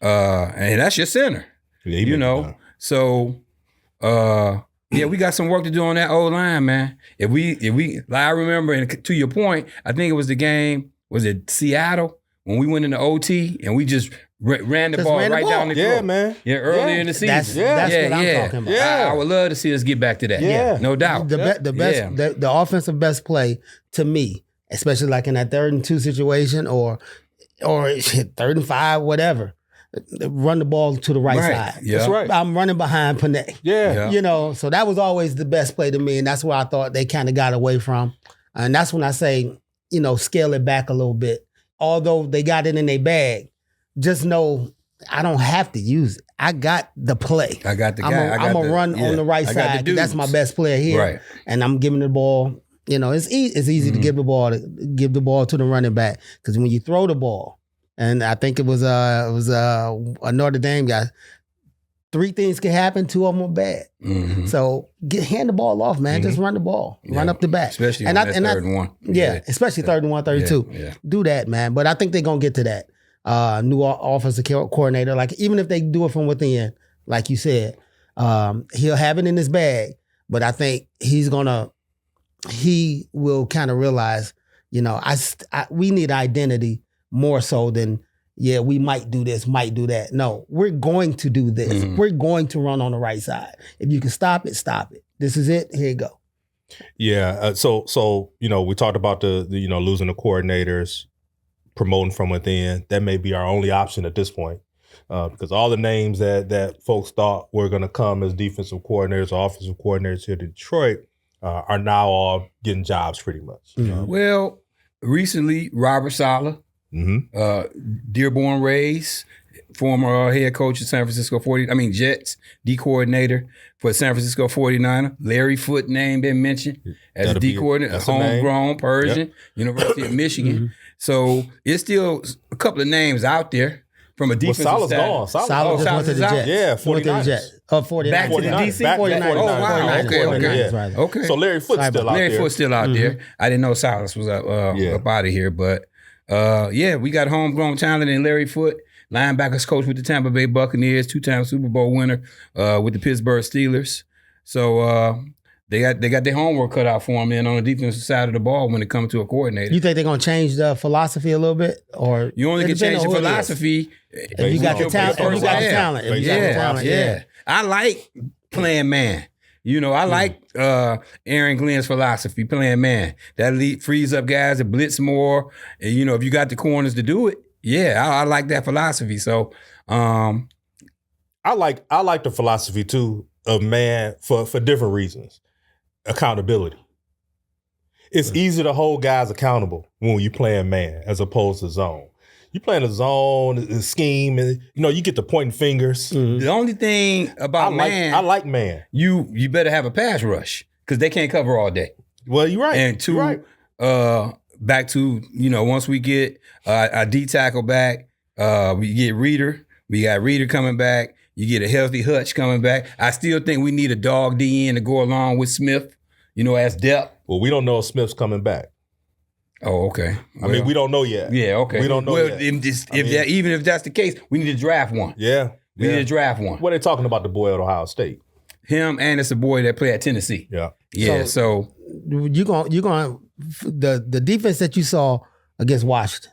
And that's your center. Yeah, So we got some work to do on that old line, man. If we I remember, and to your point, I think it was the game, was it Seattle, when we went into OT and we just ran the ball right down the throat. Yeah, man. Yeah, earlier in the season. That's what I'm talking about. Yeah. I would love to see us get back to that. Yeah. No doubt. The offensive best play to me, especially like in that 3rd and 2 situation or 3rd and 5, whatever. Run the ball to the right side. Yeah. That's right. I'm running behind Penei. Yeah. So that was always the best play to me, and that's where I thought they kind of got away from. And that's when I say, scale it back a little bit. Although they got it in their bag, just know I don't have to use it. I got the play. I got the guy. I'm going to run on the right side. That's my best player here. Right. And I'm giving the ball. It's easy to give the ball to the running back, because when you throw the ball, and I think it was a Notre Dame guy, 3 things can happen, 2 of them are bad. Mm-hmm. So hand the ball off, man. Just run the ball, run up the back, especially on that 3rd and 1. Yeah, especially 3rd and 1, 3rd and 2. Yeah. Do that, man. But I think they're gonna get to that. New offensive coordinator, like even if they do it from within, like you said, he'll have it in his bag. But I think he will kind of realize, we need identity more so than, we might do this, might do that. No, we're going to do this. Mm-hmm. We're going to run on the right side. If you can stop it, stop it. This is it. Here you go. Yeah. So we talked about the losing the coordinators, promoting from within. That may be our only option at this point, because all the names that folks thought were going to come as defensive coordinators or offensive coordinators here to Detroit are now all getting jobs pretty much. Well, recently, Robert Saleh, Dearborn Rays, former head coach of San Francisco Jets, D coordinator for San Francisco 49er. Larry Foote name been mentioned as a D coordinator, homegrown Persian, University of Michigan. So it's still a couple of names out there from a defensive Saleh's gone. Saleh just went to the Jets. Yeah, 49ers. 49ers. Back to the DC? 49ers. Oh, wow. Okay. Okay. So Larry Foote's still out there. Larry Foote's still out there. I didn't know Saleh was up out of here, but we got homegrown talent in Larry Foote, linebackers coach with the Tampa Bay Buccaneers, 2-time Super Bowl winner with the Pittsburgh Steelers. So they got their homework cut out for them in on the defensive side of the ball when it comes to a coordinator. You think they're gonna change the philosophy a little bit, or you only can change the philosophy if you got the talent? If you got the talent, if you got the talent, yeah. I like playing man. I like Aaron Glenn's philosophy, playing man. That frees up guys to blitz more. And, if you got the corners to do it, I like that philosophy. So I like the philosophy too of man for different reasons. Accountability. It's easy to hold guys accountable when you're playing man as opposed to zone. You playing a zone, a scheme, and you get the pointing fingers. Mm-hmm. The only thing about I like man. You better have a pass rush because they can't cover all day. Well, you're right. And 2, back to, once we get our D tackle back, we get Reader. We got Reader coming back. You get a healthy Hutch coming back. I still think we need a dog DN to go along with Smith, as depth. Well, we don't know if Smith's coming back. Oh, okay. I mean, we don't know yet. Yeah, okay. We don't know yet. Even if that's the case, we need to draft one. Yeah. We need to draft one. What are they talking about, the boy at Ohio State? Him, and it's a boy that play at Tennessee. Yeah. Yeah, so you're going the defense that you saw against Washington,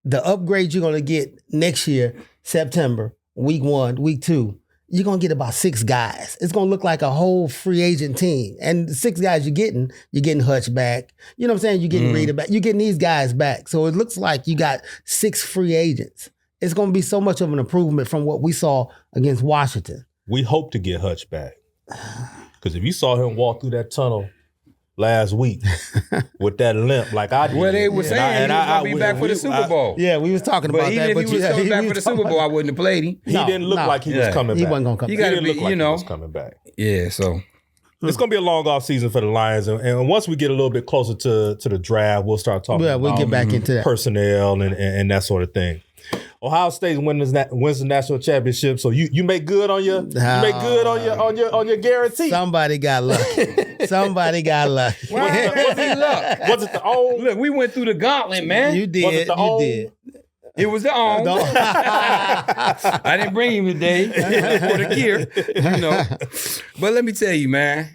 the upgrade you're going to get next year, September, week 1, week 2, you're going to get about 6 guys. It's going to look like a whole free agent team. And the 6 guys you're getting Hutch back. You know what I'm saying? You're getting Reader back. You're getting these guys back. So it looks like you got 6 free agents. It's going to be so much of an improvement from what we saw against Washington. We hope to get Hutch back. Because if you saw him walk through that tunnel last week with that limp like I did. Well, they were saying he was going to be back for the Super Bowl. Yeah, we was talking about that. But even if he was coming back for the Super Bowl, I wouldn't have played him. He didn't look like he was coming back. He wasn't going to come back. He didn't look like he was coming back. Yeah, so. It's going to be a long off season for the Lions. And once we get a little bit closer to the draft, we'll start talking about we'll get back into that. Personnel and that sort of thing. Ohio State wins the national championship, so you make good on your on your guarantee. Somebody got lucky. Somebody got lucky. Was it luck? Was it the own? Look, we went through the gauntlet, man. You did. Was it the own? Did. It was the own. I didn't bring him today for the gear, But let me tell you, man.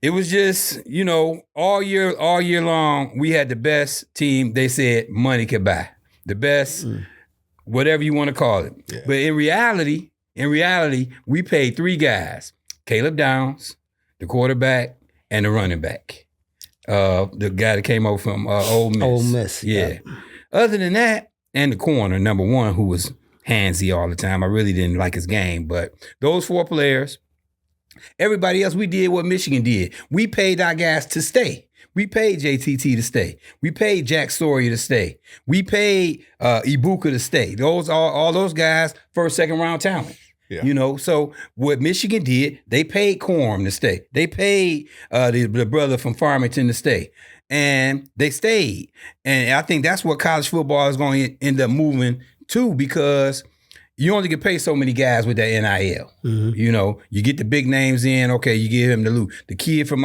It was just, all year long, we had the best team they said money could buy. The best, whatever you want to call it. Yeah. But in reality, we paid 3 guys: Caleb Downs, the quarterback, and the running back. The guy that came over from Ole Miss. Ole Miss. Yeah. Other than that, and the corner, number 1, who was handsy all the time. I really didn't like his game. But those 4 players, everybody else, we did what Michigan did. We paid our guys to stay. We paid JTT to stay. We paid Jack Sawyer to stay. We paid Ibuka to stay. All those guys, first, second round talent. Yeah. So what Michigan did, they paid Corm to stay. They paid the brother from Farmington to stay. And they stayed. And I think that's what college football is going to end up moving to, because you only can pay so many guys with that NIL. Mm-hmm. You get the big names in, okay, you give him the loot. The kid from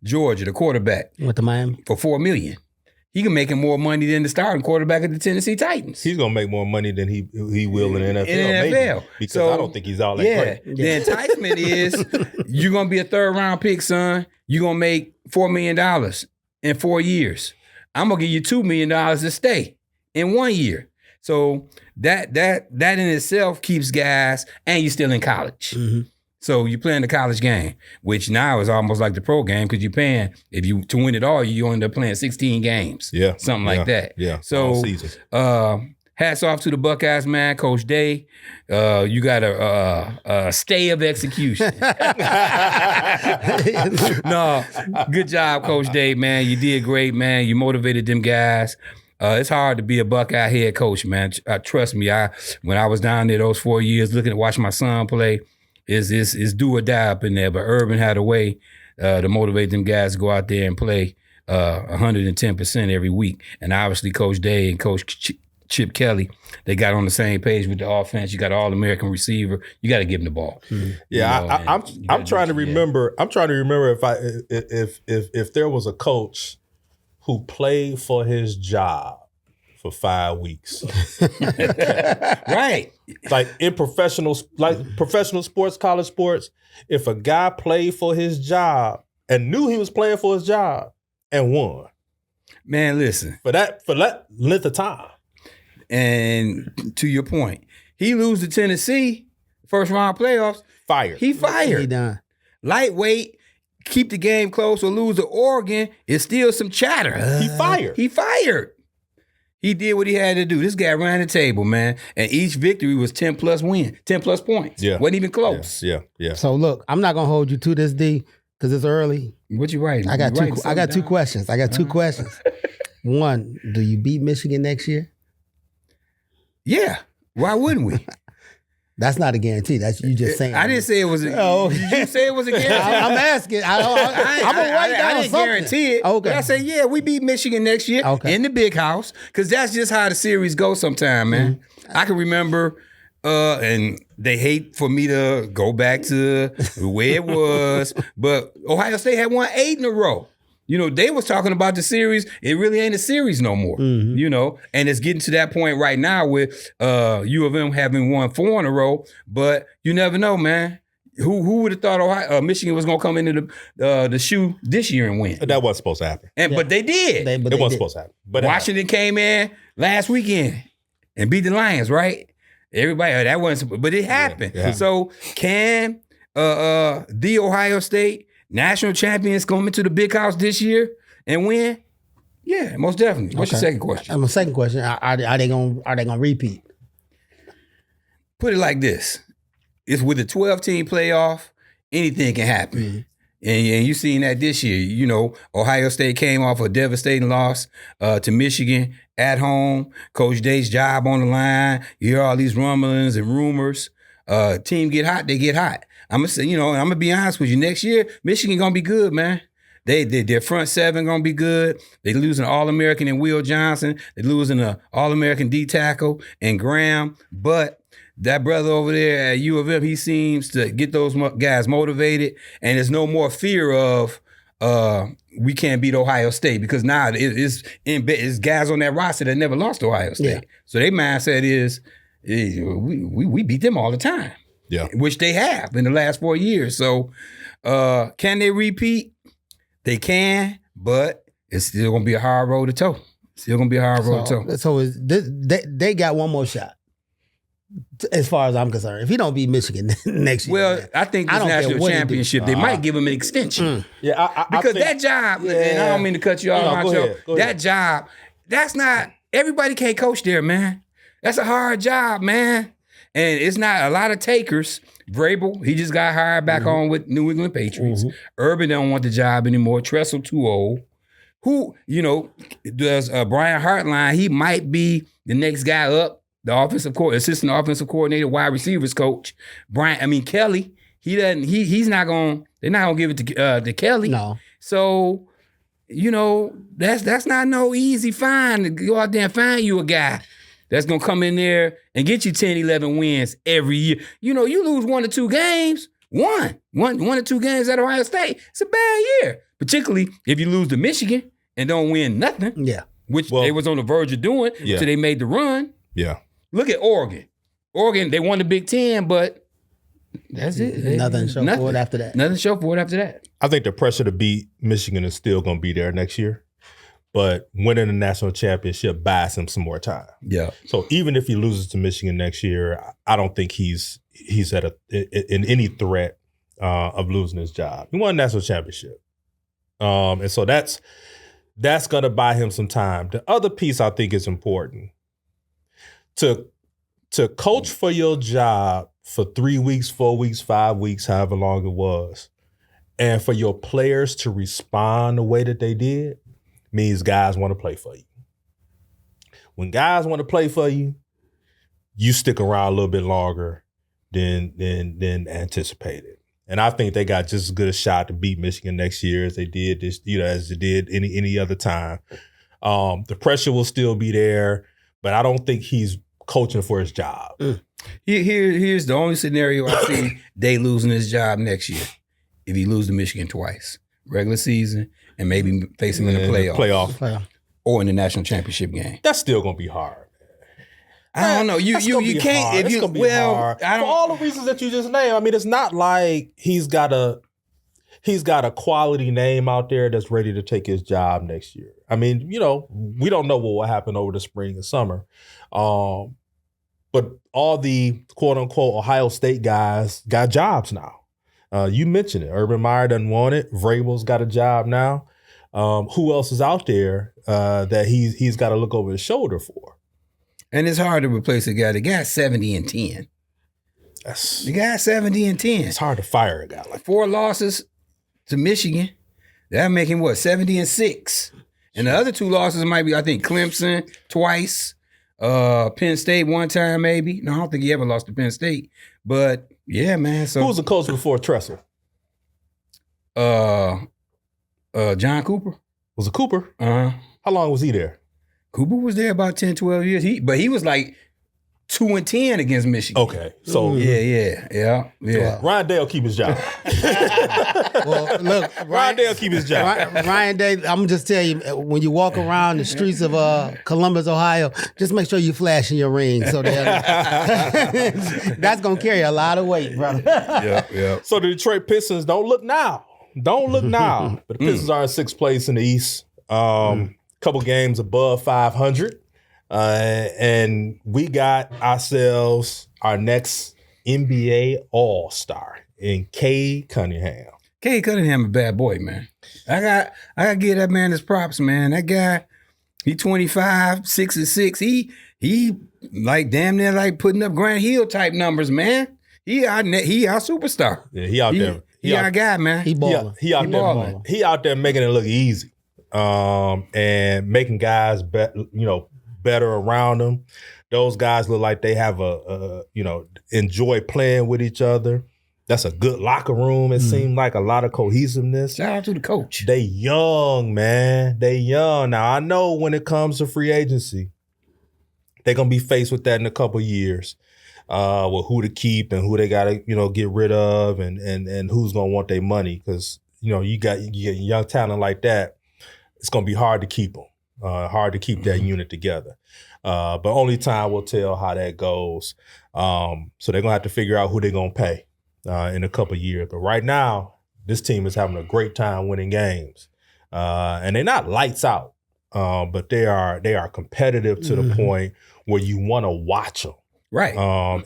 Georgia, the quarterback. With the Miami? For $4 million. He can make more money than the starting quarterback of the Tennessee Titans. He's going to make more money than he will in the NFL. Maybe, because I don't think he's all that great. The enticement is you're going to be a 3rd round pick, son. You're going to make $4 million in 4 years. I'm going to give you $2 million to stay in 1 year. So that in itself keeps guys, and you're still in college. Mm-hmm. So you're playing the college game, which now is almost like the pro game, because you're paying, to win it all, you end up playing 16 games. Yeah. Something like that. Yeah. So hats off to the Buckeyes, man. Coach Day, you got a stay of execution. No, good job, Coach Day, man. You did great, man. You motivated them guys. It's hard to be a Buckeye head coach, man. Trust me. When I was down there those 4 years watching my son play, is do or die up in there. But Urban had a way to motivate them guys to go out there and play 110% every week. And obviously Coach Day and Coach Chip Kelly, they got on the same page with the offense. You got an All-American receiver. You got to give him the ball. Mm-hmm. Yeah, I'm trying to remember. I'm trying to remember if there was a coach who played for his job for 5 weeks. Right. Like in professional sports, college sports, if a guy played for his job and knew he was playing for his job and won. Man, listen. For that length of time. And to your point, he lose to Tennessee, first round playoffs. Fired. He fired. He done. Lightweight, keep the game close or lose to Oregon, is still some chatter. He fired. He fired. He did what he had to do. This guy ran the table, man. And each victory was 10 plus points. Yeah. Wasn't even close. Yeah. So look, I'm not gonna hold you to this, D, because it's early. What you writing? I got two questions. I got two questions. One, do you beat Michigan next year? Yeah. Why wouldn't we? That's not a guarantee. That's you just saying. I didn't say it was. Oh, Did you say it was a guarantee? I'm asking. I'm gonna write down I didn't something. guarantee it. Okay. But I say, yeah, we beat Michigan next year in the big house because that's just how the series goes sometime, man. I can remember, and they hate for me to go back to the way it was, but Ohio State had won 8 in a row. You know, they was talking about the series. It really ain't a series no more. You know, and it's getting to that point right now with U of M having won 4 in a row. But you never know, man. Who would have thought Michigan was gonna come into the shoe this year and win? That wasn't supposed to happen. But they did. It wasn't supposed to happen. But Washington came in last weekend and beat the Lions, right? Everybody that wasn't, but it happened. Yeah. So can the Ohio State national champions come into the big house this year and win? Yeah, most definitely. What's your second question? My second question: Are they gonna repeat? Put it like this: it's with a 12-team playoff, anything can happen. And you seen that this year. You know, Ohio State came off a devastating loss to Michigan at home. Coach Day's job on the line. You hear all these rumblings and rumors. Team get hot, they get hot. I'm gonna say, you know, I'm gonna be honest with you. Next year, Michigan gonna be good, man. Their front seven gonna be good. They losing an All-American in Will Johnson. They losing an All-American D tackle and Graham. But that brother over there at U of M, he seems to get those guys motivated, and there's no more fear of we can't beat Ohio State because now it's guys on that roster that never lost to Ohio State. Yeah. So their mindset is we beat them all the time. Yeah, which they have in the last 4 years. So can they repeat? They can, but it's still gonna be a hard road to toe. Still gonna be a hard road to toe. So they got one more shot, as far as I'm concerned. If he don't beat Michigan next year, well, I think this national championship they might give him an extension. Yeah, because think, that job, and I don't mean to cut you off, go that ahead. job, that's not everybody can't coach there, man. That's a hard job, man. And it's not a lot of takers. Vrabel, he just got hired back on with New England Patriots. Urban don't want the job anymore. Tressel too old. Who, you know, does Brian Hartline, he might be the next guy up, the assistant offensive coordinator, wide receivers coach. Kelly, he's not going, they're not going to give it to Kelly. No. So, you know, that's not no easy find to go out there and find you a guy that's going to come in there and get you 10, 11 wins every year. You know, you lose 1 or 2 games, one or 2 games at Ohio State, it's a bad year. Particularly if you lose to Michigan and don't win nothing. Yeah. Which they was on the verge of doing until they made the run. Yeah. Look at Oregon. Oregon, they won the Big Ten, but that's it. Nothing show for it after that. Nothing show for it after that. I think the pressure to beat Michigan is still going to be there next year. But winning the national championship buys him some more time. Yeah. So even if he loses to Michigan next year, I don't think he's in any threat of losing his job. He won a national championship, and so that's going to buy him some time. The other piece I think is important to coach for your job for 3 weeks, 4 weeks, 5 weeks, however long it was, and for your players to respond the way that they did. Means guys want to play for you. When guys want to play for you, you stick around a little bit longer than anticipated. And I think they got just as good a shot to beat Michigan next year as they did as they did any other time. The pressure will still be there, but I don't think he's coaching for his job. Here's the only scenario I see they losing his job next year. If he loses to Michigan twice. Regular season and maybe face him in the playoff or in the national championship game. That's still gonna be hard. I don't know. You can't hard. if you hard. For all the reasons that you just named. I mean, it's not like he's got a quality name out there that's ready to take his job next year. I mean, you know, we don't know what will happen over the spring and summer. But all the quote unquote Ohio State guys got jobs now. You mentioned it. Urban Meyer doesn't want it. Vrabel's got a job now. Who else is out there that he's got to look over his shoulder for? And it's hard to replace a guy. The guy's 70 and 10. The guy's 70 and 10. It's hard to fire a guy like 4 losses to Michigan. That make him 70 and 6. And the other 2 losses might be, I think, Clemson twice, Penn State one time, maybe. No, I don't think he ever lost to Penn State. But yeah, man. So who was the coach before Tressel? John Cooper. Was it Cooper? Uh-huh. How long was he there? Cooper was there about 10, 12 years. But he was like 2-10 against Michigan. Okay, so Yeah. Ryan Day will keep his job. Well, look, Ryan Day will keep his job. Ryan Day, I'm gonna just tell you, when you walk around the streets of Columbus, Ohio, just make sure you flashing your ring. So that's gonna carry a lot of weight, brother. Yeah. So the Detroit Pistons, don't look now. But the Pistons are in 6th place in the East. Couple games above 500. And we got ourselves our next NBA All-Star in Cade Cunningham. Cade Cunningham a bad boy, man. I got to give that man his props, man. That guy, he 25, 6'6". He like damn near like putting up Grant Hill type numbers, man. He our superstar. Yeah, he out there. He our guy, man. He balling. He out there balling. He out there making it look easy. And making guys better around them. Those guys look like they have enjoy playing with each other. That's a good locker room. It seemed like a lot of cohesiveness. Shout out to the coach. They young, man. They young. Now, I know when it comes to free agency, they're going to be faced with that in a couple years. With who to keep and who they got to, get rid of and who's going to want their money. Because, you get young talent like that, it's going to be hard to keep them. Hard to keep that unit together. But only time will tell how that goes. So they're going to have to figure out who they're going to pay in a couple years. But right now, this team is having a great time winning games. And they're not lights out, but they are competitive to the point where you want to watch them. Right.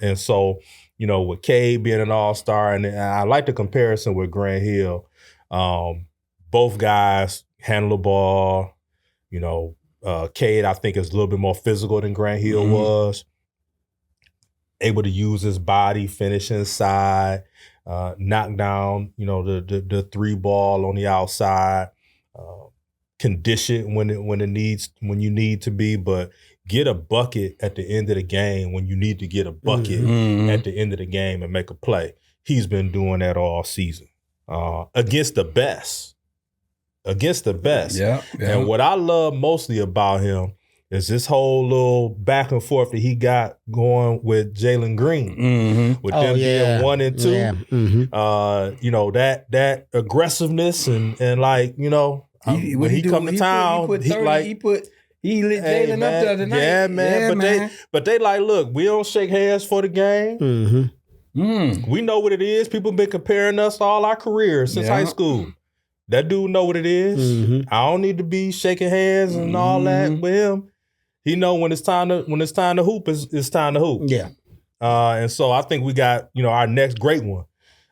And so, with Cade being an all-star, and I like the comparison with Grant Hill, both guys handle the ball. Cade, I think, is a little bit more physical than Grant Hill was. Able to use his body, finish inside, knock down, the 3 ball on the outside, can dish it when you need to be, but get a bucket at the end of the game when you need to get a bucket at the end of the game and make a play. He's been doing that all season against the best. Yeah. And what I love mostly about him is this whole little back and forth that he got going with Jalen Green. With them being 1 and 2. Yeah. That aggressiveness and like, when he come to town, he lit Jalen up the other night. Yeah, man. But they like, look, we don't shake hands for the game. We know what it is. People been comparing us all our careers since high school. That dude know what it is. I don't need to be shaking hands and all that with him. He know when it's time to hoop, it's time to hoop. Yeah. And so I think we got, our next great one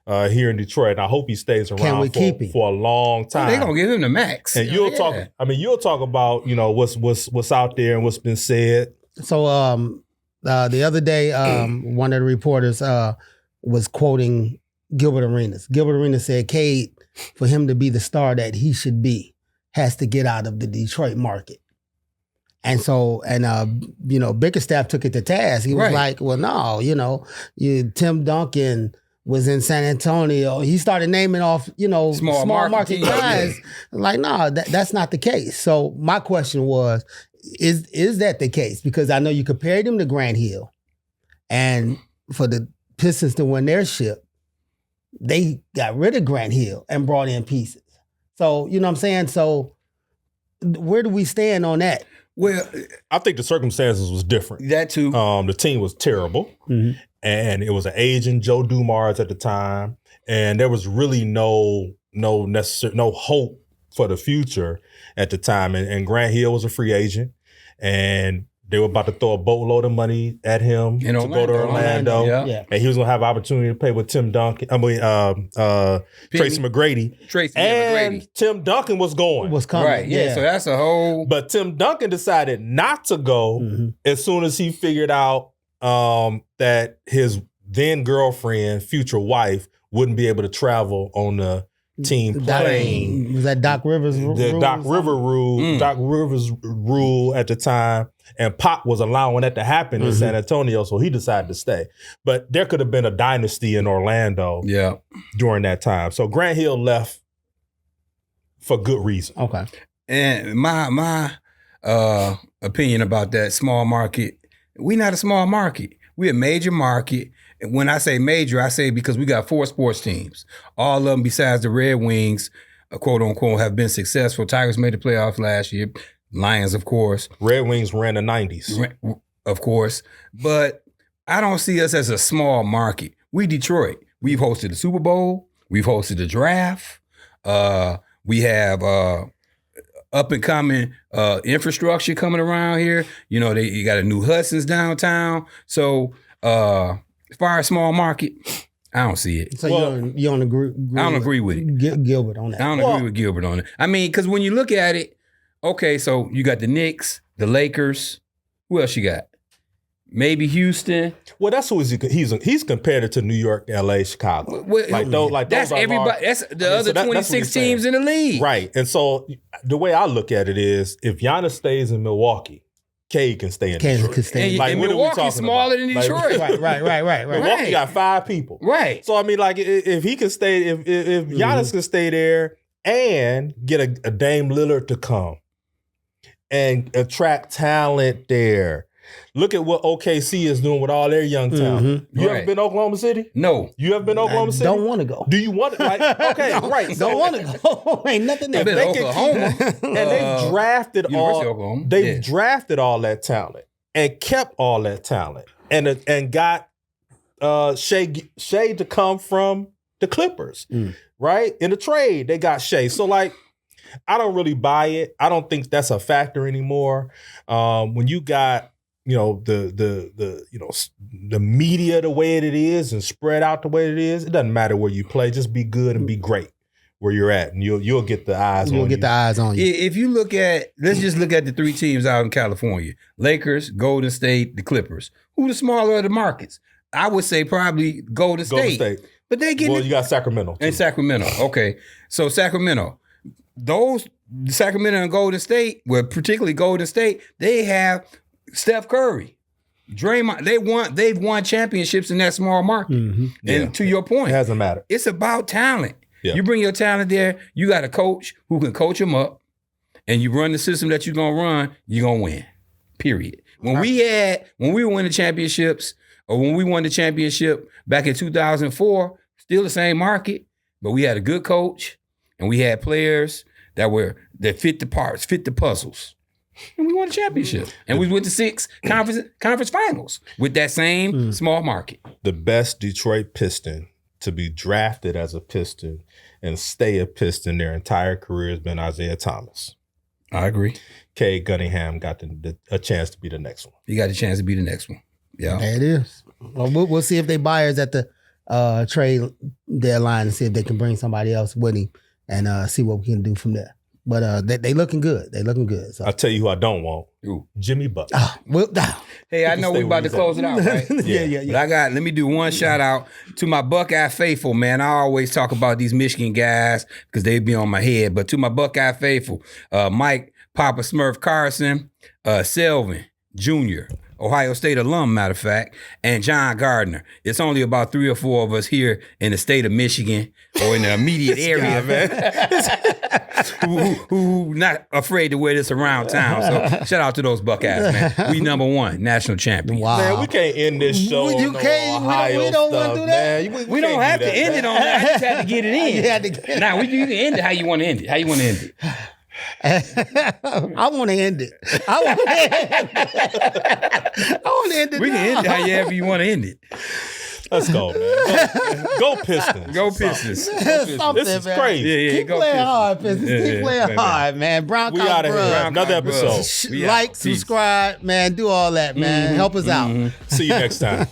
here in Detroit. And I hope he stays around for a long time. They're gonna give him the max. And you'll talk about, what's out there and what's been said. So the other day, one of the reporters was quoting Gilbert Arenas. Gilbert Arenas said, Cade, for him to be the star that he should be, has to get out of the Detroit market. And so, Bickerstaff took it to task. He was like, well, no, Tim Duncan was in San Antonio. He started naming off, small market guys. Like, no, that's not the case. So my question was, is that the case? Because I know you compared him to Grant Hill. And for the Pistons to win their ship, they got rid of Grant Hill and brought in pieces. So, you know what I'm saying? So where do we stand on that? Well, I think the circumstances was different. That too. The team was terrible. And it was an aging Joe Dumars at the time. And there was really no hope for the future at the time. And Grant Hill was a free agent. And they were about to throw a boatload of money at him to go to Orlando. Yeah. And he was going to have opportunity to play with Tracy McGrady. And Tim Duncan was going. Was coming. Right, yeah. So that's a whole... But Tim Duncan decided not to go as soon as he figured out that his then girlfriend, future wife, wouldn't be able to travel on the team playing. Was that Doc Rivers? The Doc Rivers rule at the time, and Pop was allowing that to happen in San Antonio, so he decided to stay. But there could have been a dynasty in Orlando during that time. So Grant Hill left for good reason. Okay. And my opinion about that small market, we not a small market. We a major market. When I say major, I say because we got 4 sports teams. All of them besides the Red Wings, quote unquote, have been successful. Tigers made the playoffs last year. Lions, of course. Red Wings ran the 90s. Of course. But I don't see us as a small market. We Detroit. We've hosted the Super Bowl. We've hosted the draft. We have up and coming infrastructure coming around here. You know, you got a new Hudson's downtown. So as far as small market, I don't see it. So you don't agree? I don't agree with it. Gilbert on that. I don't agree with Gilbert on it. I mean, because when you look at it, okay, so you got the Knicks, the Lakers. Who else you got? Maybe Houston. Well, that's who he's compared it to New York, LA, Chicago. That's everybody. That's the other 26 teams in the league, right? And so the way I look at it is, if Giannis stays in Milwaukee, Cade can stay in Detroit. Can stay. And Milwaukee's smaller than Detroit. Right. Milwaukee got 5 people. Right. So I mean, like, if he can stay, if Giannis can stay there and get a Dame Lillard to come and attract talent there. Look at what OKC is doing with all their young talent. You ever been to Oklahoma City? No. You ever been to Oklahoma City? Don't want to go. Do you want to? Like, okay, no, right. Don't want to go. Ain't nothing there. I've been to Oklahoma. And they've drafted drafted all that talent and kept all that talent and got Shea to come from the Clippers, right? In the trade, they got Shea. So like, I don't really buy it. I don't think that's a factor anymore. When you got the media the way it is and spread out the way it is, it doesn't matter where you play. Just be good and be great where you're at, and you'll get the eyes on you. You'll get the eyes on you. If you look at, let's just look at the 3 teams out in California: Lakers, Golden State, the Clippers. Who the smaller of the markets? I would say probably Golden State. But they get you got Sacramento too. And Sacramento. Okay, so Sacramento. Those Sacramento and Golden State, well, particularly Golden State, they have Steph Curry, Draymond. They've won championships in that small market. And to your point, it doesn't matter. It's about talent. Yeah. You bring your talent there. You got a coach who can coach them up, and you run the system that you're gonna run. You're gonna win. Period. When we were winning championships, or when we won the championship back in 2004, still the same market, but we had a good coach, and we had players that fit the parts, fit the puzzles. And we won the championship. And we went to 6 conference finals with that same small market. The best Detroit Piston to be drafted as a Piston and stay a Piston their entire career has been Isaiah Thomas. I agree. Cade Cunningham got a chance to be the next one. He got a chance to be the next one. Yeah. There it is. Well, we'll see if they buyers at the trade deadline and see if they can bring somebody else with him and see what we can do from there. But they looking good. They looking good. So. I'll tell you who I don't want. Ooh. Jimmy Butler. Hey, I know we about to close it out, right? Yeah. But let me do one shout out to my Buckeye faithful, man. I always talk about these Michigan guys because they be on my head. But to my Buckeye faithful, Mike Papa Smurf Carson, Selvin Jr., Ohio State alum, matter of fact, and John Gardner. It's only about 3 or 4 of us here in the state of Michigan or in the immediate area, man, who not afraid to wear this around town. So shout out to those Buckeyes, man. We #1 national champion. Wow. Man, we can't end this show. You can't. We don't want to do that. Man. We don't have to end it on that. I just had to get it in. You had to get it. Now, you can end it how you want to end it. How you want to end it? I want to end it. I want to end it. We can end it however you want to end it. Let's go, man. Go Pistons. Go Pistons. Something, This is man. crazy. Yeah, Keep go playing Pistons. hard, Pistons. Keep playing hard, man. We out of here. Another episode. We out. Like, Peace. subscribe, man. Do all that, man. Help us out. See you next time.